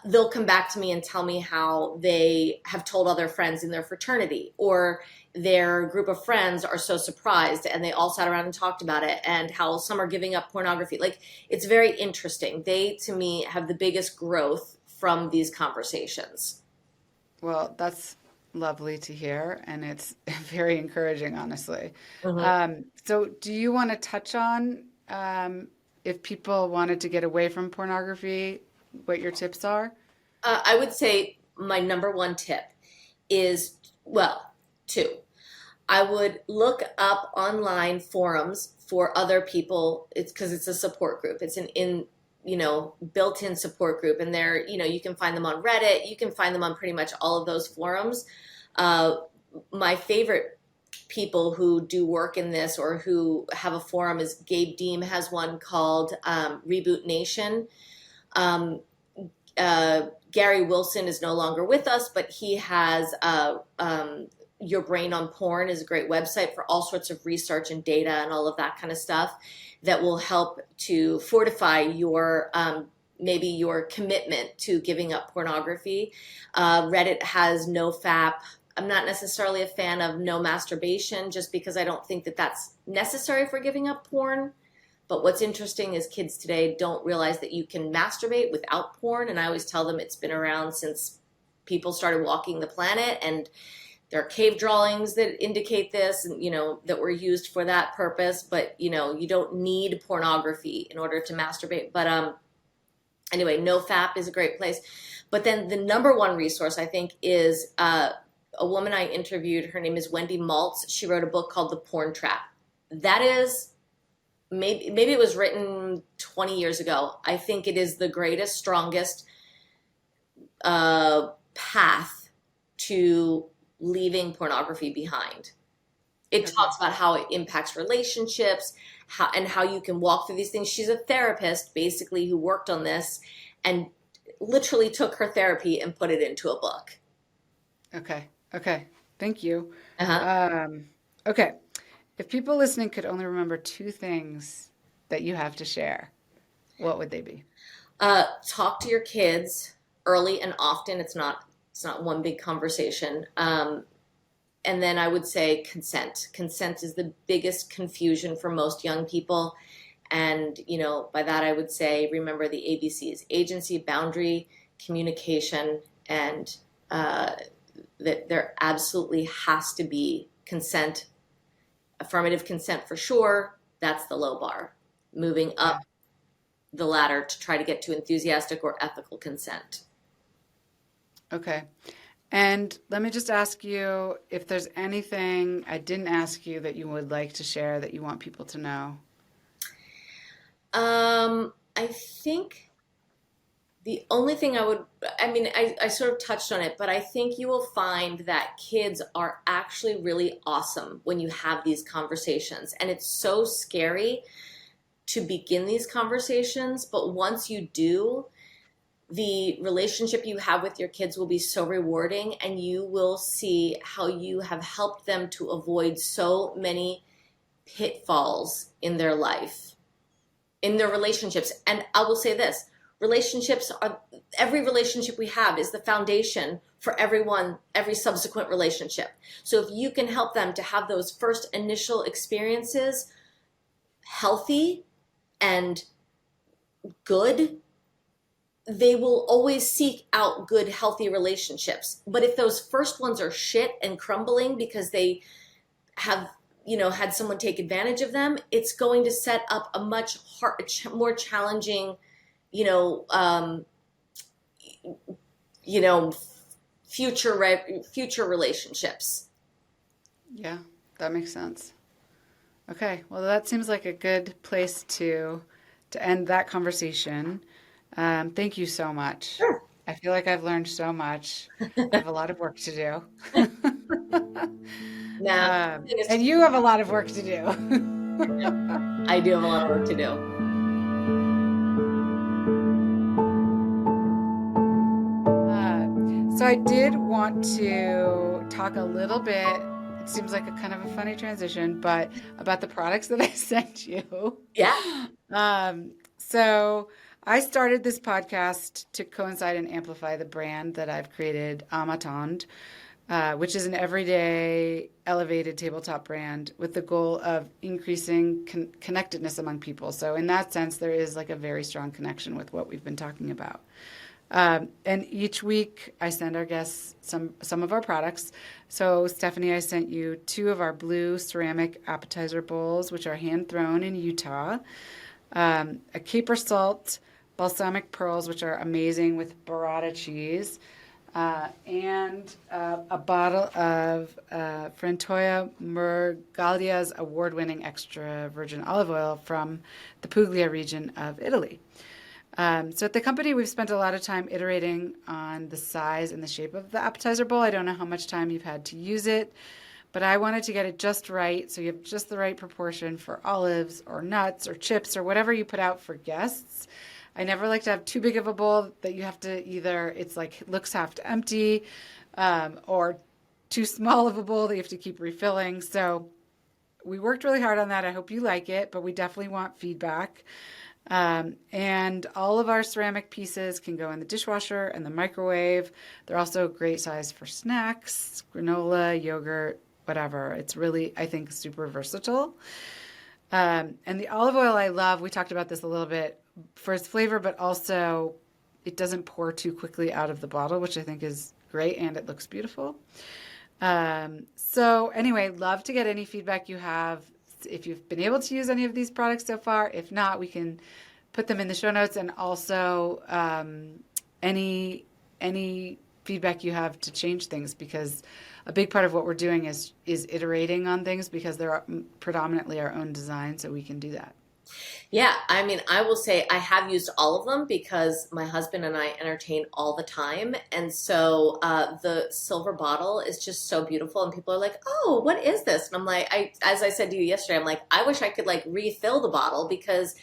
they'll come back to me and tell me how they have told other friends in their fraternity, or their group of friends are so surprised and they all sat around and talked about it, and how some are giving up pornography. Like, it's very interesting. They, to me, have the biggest growth from these conversations. Well, that's lovely to hear, and it's very encouraging, honestly. Mhm. So, do you want to touch on if people wanted to get away from pornography, what your tips are? I would say my number one tip is, well, two. I would look up online forums for other people. It's because it's a support group. It's an built-in support group, and you can find them on Reddit. You can find them on pretty much all of those forums. Uh, my favorite people who do work in this or who have a forum is Gabe Deem has one called Reboot Nation. Um, Gary Wilson is no longer with us, but he has Your Brain on Porn is a great website for all sorts of research and data and all of that kind of stuff that will help to fortify your maybe your commitment to giving up pornography. Reddit has NoFap. I'm not necessarily a fan of no masturbation just because I don't think that that's necessary for giving up porn. But what's interesting is kids today don't realize that you can masturbate without porn. And I always tell them it's been around since people started walking the planet. And there are cave drawings that indicate this, and, that were used for that purpose. But, you don't need pornography in order to masturbate. But anyway, NoFap is a great place. But then the number one resource, I think, is a woman I interviewed. Her name is Wendy Maltz. She wrote a book called The Porn Trap. That is, maybe it was written 20 years ago. I think it is the greatest, strongest path to leaving pornography behind. It Okay. talks about how it impacts relationships, how you can walk through these things. She's a therapist, basically, who worked on this and literally took her therapy and put it into a book. Okay. Okay. Thank you. Uh-huh. Okay. If people listening could only remember two things that you have to share, what would they be? Talk to your kids early and often. It's not one big conversation. And then I would say consent. Consent is the biggest confusion for most young people. And, by that I would say remember the ABCs: agency, boundary, communication, and that there absolutely has to be consent. Affirmative consent for sure. That's the low bar. Moving Yeah. up the ladder to try to get to enthusiastic or ethical consent. Okay. And let me just ask you if there's anything I didn't ask you that you would like to share that you want people to know. I think the only thing I sort of touched on it, but I think you will find that kids are actually really awesome when you have these conversations. And it's so scary to begin these conversations, but once you do, the relationship you have with your kids will be so rewarding, and you will see how you have helped them to avoid so many pitfalls in their life, in their relationships. And I will say this: every relationship we have is the foundation for every subsequent relationship. So if you can help them to have those first initial experiences healthy and good, they will always seek out good, healthy relationships. But if those first ones are shit and crumbling because they have, had someone take advantage of them, it's going to set up a much more challenging, you know, um, you know, future relationships. Yeah, that makes sense. Okay, well, that seems like a good place to end that conversation. Thank you so much. Sure. I feel like I've learned so much. I have a lot of work to do. Now, the thing is to And keep, you have a lot of work to do. I do have a lot of work to do. So I did want to talk a little bit, it seems like a kind of a funny transition, but about the products that I sent you. Yeah. So I started this podcast to coincide and amplify the brand that I've created, Amatond, which is an everyday elevated tabletop brand with the goal of increasing connectedness among people. So in that sense, there is like a very strong connection with what we've been talking about. And each week I send our guests some of our products. So Stephanie, I sent you 2 of our blue ceramic appetizer bowls, which are hand thrown in Utah. A caper salt balsamic pearls, which are amazing with burrata cheese. And a bottle of Frantoia Murgaglia's award-winning extra virgin olive oil from the Puglia region of Italy. So at the company, we've spent a lot of time iterating on the size and the shape of the appetizer bowl. I don't know how much time you've had to use it, but I wanted to get it just right so you have just the right proportion for olives or nuts or chips or whatever you put out for guests. I never like to have too big of a bowl that you have to either, it's like it looks half empty, or too small of a bowl that you have to keep refilling. So we worked really hard on that. I hope you like it, but we definitely want feedback. And all of our ceramic pieces can go in the dishwasher and the microwave. They're also a great size for snacks, granola, yogurt, whatever. It's really, I think, super versatile. And the olive oil I love, we talked about this a little bit, for its flavor, but also it doesn't pour too quickly out of the bottle, which I think is great, and it looks beautiful. So anyway, love to get any feedback you have. If you've been able to use any of these products so far. If not, we can put them in the show notes, and also any feedback you have to change things, because a big part of what we're doing is iterating on things, because they're predominantly our own design, so we can do that. Yeah, I mean, I will say I have used all of them because my husband and I entertain all the time. And so the silver bottle is just so beautiful. And people are like, oh, what is this? And I'm like, as I said to you yesterday, I'm like, I wish I could like refill the bottle because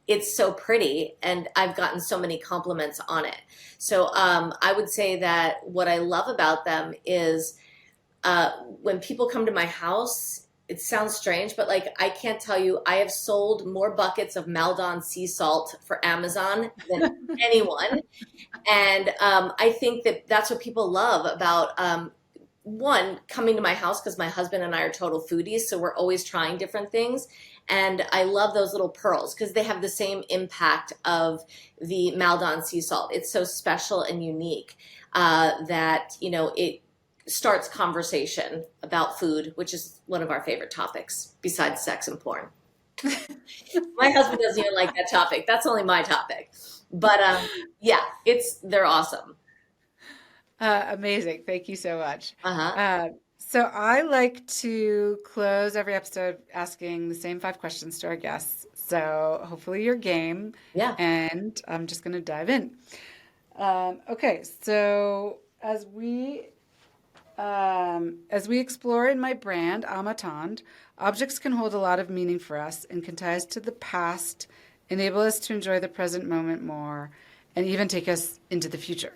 it's so pretty. And I've gotten so many compliments on it. So I would say that what I love about them is when people come to my house, it sounds strange, but like I can't tell you, I have sold more buckets of Maldon sea salt for Amazon than anyone. And I think that that's what people love about one, coming to my house, because my husband and I are total foodies, so we're always trying different things. And I love those little pearls because they have the same impact of the Maldon sea salt. It's so special and unique that, you know, it starts conversation about food, which is one of our favorite topics besides sex and porn. My husband doesn't even like that topic. That's only my topic. But yeah, they're awesome. Amazing. Thank you so much. Uh-huh. So I like to close every episode asking the same 5 questions to our guests. So hopefully you're game, Yeah. and I'm just going to dive in. Okay, so as we explore in my brand, Amatond, objects can hold a lot of meaning for us and can tie us to the past, enable us to enjoy the present moment more, and even take us into the future.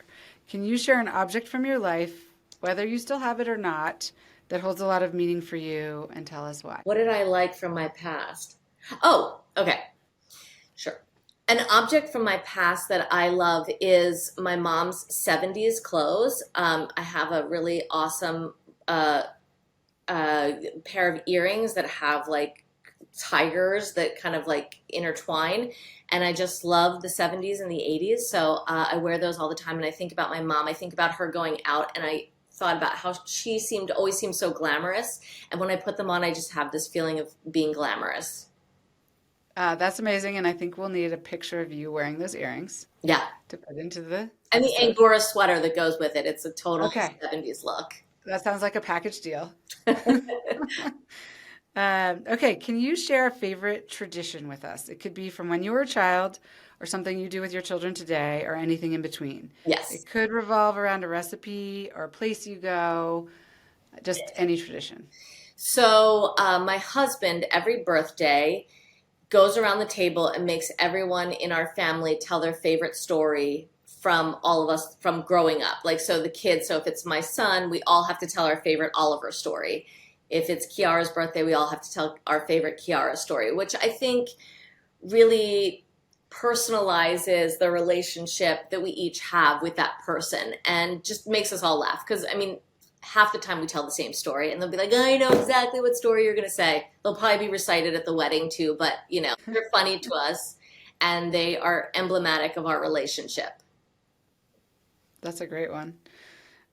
Can you share an object from your life, whether you still have it or not, that holds a lot of meaning for you, and tell us why? What did I like from my past? Oh, okay. Sure. An object from my past that I love is my mom's 70s clothes. I have a really awesome pair of earrings that have like tigers that kind of like intertwine. And I just love the 70s and the 80s. So I wear those all the time. And I think about my mom. I think about her going out, and I thought about how she always seemed so glamorous. And when I put them on, I just have this feeling of being glamorous. That's amazing, and I think we'll need a picture of you wearing those earrings Yeah. to put into the And the episode. Angora sweater that goes with it. It's a total Okay, 70s look. that sounds like a package deal. Okay, can you share a favorite tradition with us? It could be from when you were a child or something you do with your children today, or anything in between. Yes. It could revolve around a recipe or a place you go, just any tradition. So my husband, every birthday, goes around the table and makes everyone in our family tell their favorite story from all of us from growing up. Like, so the kids, so if it's my son, we all have to tell our favorite Oliver story. If it's Kiara's birthday, we all have to tell our favorite Kiara story, which I think really personalizes the relationship that we each have with that person and just makes us all laugh. Because, I mean, half the time we tell the same story and they'll be like, I know exactly what story you're going to say. They'll probably be recited at the wedding too, but you know, they're funny to us and they are emblematic of our relationship. That's a great one.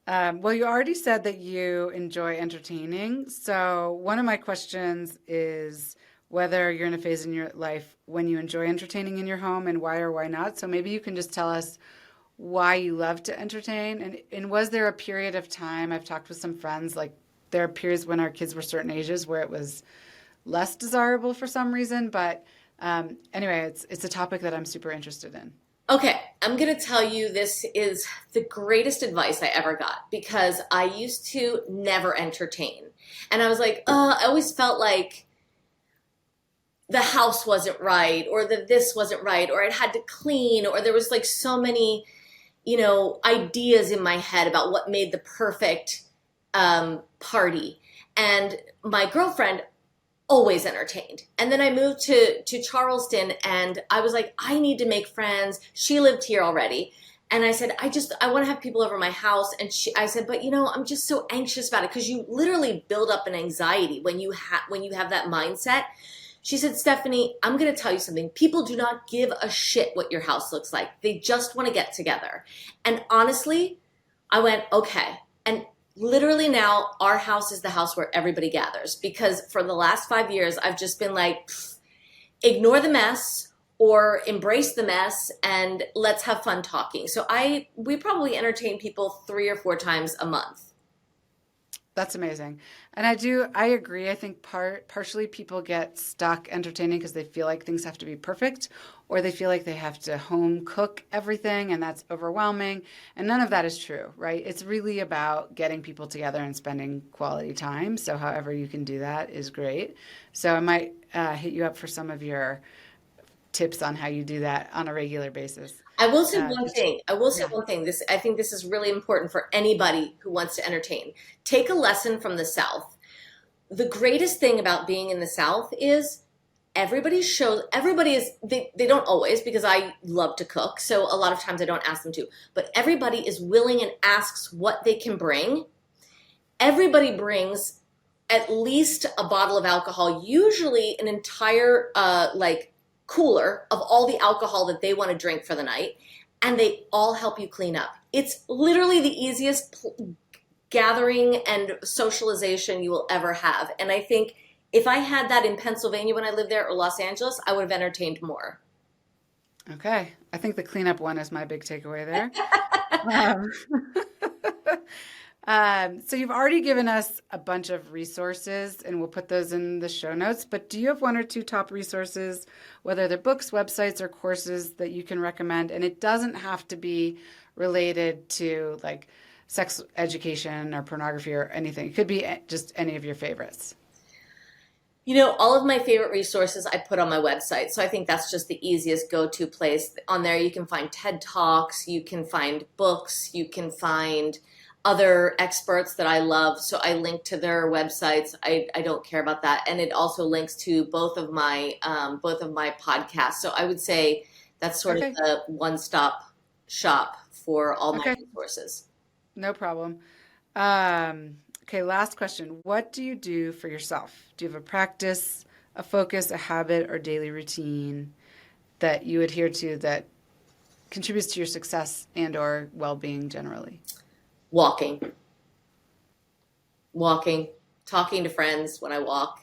Well, you already said that you enjoy entertaining. So, one of my questions is whether you're in a phase in your life when you enjoy entertaining in your home and why or why not. So, maybe you can just tell us why you love to entertain. And was there a period of time, I've talked with some friends, like there are periods when our kids were certain ages where it was less desirable for some reason. But anyway, it's a topic that I'm super interested in. Okay, I'm going to tell you this is the greatest advice I ever got because I used to never entertain. And I was like, I always felt like the house wasn't right or that this wasn't right or it had to clean or there was like so many, you know, ideas in my head about what made the perfect party. And my girlfriend always entertained. And then I moved to Charleston and I was like, I need to make friends. She lived here already. And I said, I want to have people over my house. And I said, but you know, I'm just so anxious about it because you literally build up an anxiety when you have that mindset. She said, Stephanie, I'm going to tell you something. People do not give a shit what your house looks like. They just want to get together. And honestly, I went, okay. And literally now our house is the house where everybody gathers because for the last 5 years, I've just been like, ignore the mess or embrace the mess and let's have fun talking. So we probably entertain people 3 or 4 times a month. That's amazing. And I agree. I think partially people get stuck entertaining because they feel like things have to be perfect or they feel like they have to home cook everything and that's overwhelming. And none of that is true, right? It's really about getting people together and spending quality time. So however you can do that is great. So I might hit you up for some of your tips on how you do that on a regular basis. I will say one thing. Yeah. I think this is really important for anybody who wants to entertain. Take a lesson from the South. The greatest thing about being in the South is everybody is, they don't always because I love to cook. So a lot of times I don't ask them to, but everybody is willing and asks what they can bring. Everybody brings at least a bottle of alcohol, usually an entire, cooler of all the alcohol that they want to drink for the night, and they all help you clean up. It's literally the easiest gathering and socialization you will ever have. And I think if I had that in Pennsylvania when I lived there or Los Angeles, I would have entertained more. Okay. I think the cleanup one is my big takeaway there. Um, so you've already given us a bunch of resources, and we'll put those in the show notes. But do you have 1 or 2 top resources, whether they're books, websites, or courses that you can recommend? And it doesn't have to be related to like sex education or pornography or anything. It could be just any of your favorites. You know, all of my favorite resources I put on my website. So I think that's just the easiest go-to place. On there, you can find TED Talks, you can find books, you can find other experts that I love. So I link to their websites. I don't care about that. And it also links to both of my podcasts. So I would say that's sort of Okay. the one-stop shop for all my Okay. resources. No problem. Okay, last question. What do you do for yourself? Do you have a practice, a focus, a habit, or daily routine that you adhere to that contributes to your success and or well-being generally? Walking, talking to friends when I walk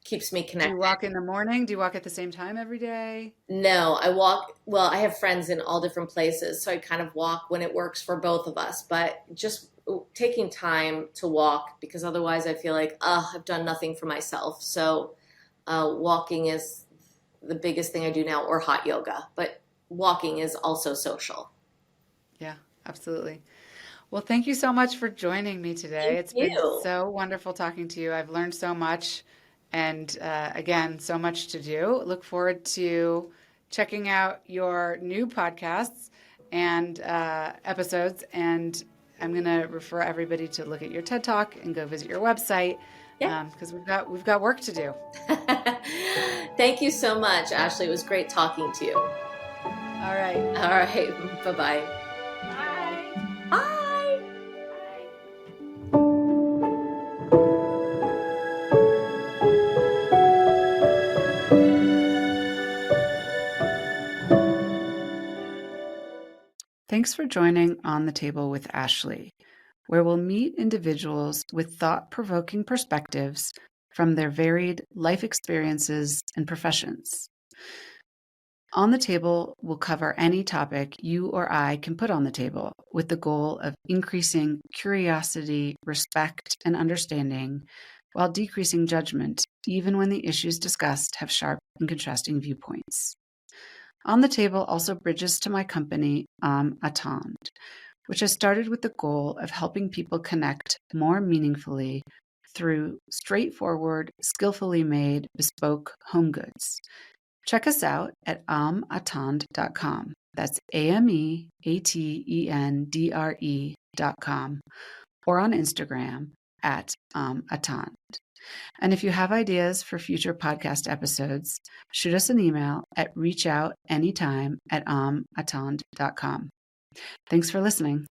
keeps me Do you connected. walk in the morning? Do you walk at the same time every day? No, I have friends in all different places, so I kind of walk when it works for both of us, but just taking time to walk because otherwise I feel like, I've done nothing for myself. So walking is the biggest thing I do now, or hot yoga, but walking is also social. Yeah, absolutely. Well, thank you so much for joining me today. Thank It's been you. so wonderful talking to you. I've learned so much, and again, so much to do. Look forward to checking out your new podcasts and episodes. And I'm going to refer everybody to look at your TED Talk and go visit your website Yeah. because we've got work to do. Thank you so much, Ashley. It was great talking to you. All right. All right. Bye-bye. Bye. Bye. Thanks for joining On the Table with Ashley, where we'll meet individuals with thought-provoking perspectives from their varied life experiences and professions. On the Table will cover any topic you or I can put on the table with the goal of increasing curiosity, respect, and understanding while decreasing judgment, even when the issues discussed have sharp and contrasting viewpoints. On the Table also bridges to my company, Attend, which has started with the goal of helping people connect more meaningfully through straightforward, skillfully made, bespoke home goods. Check us out at amattendre.com. That's AMEATENDRE.com, or on Instagram at Attend. And if you have ideas for future podcast episodes, shoot us an email at reachoutanytime@amattendre.com. Thanks for listening.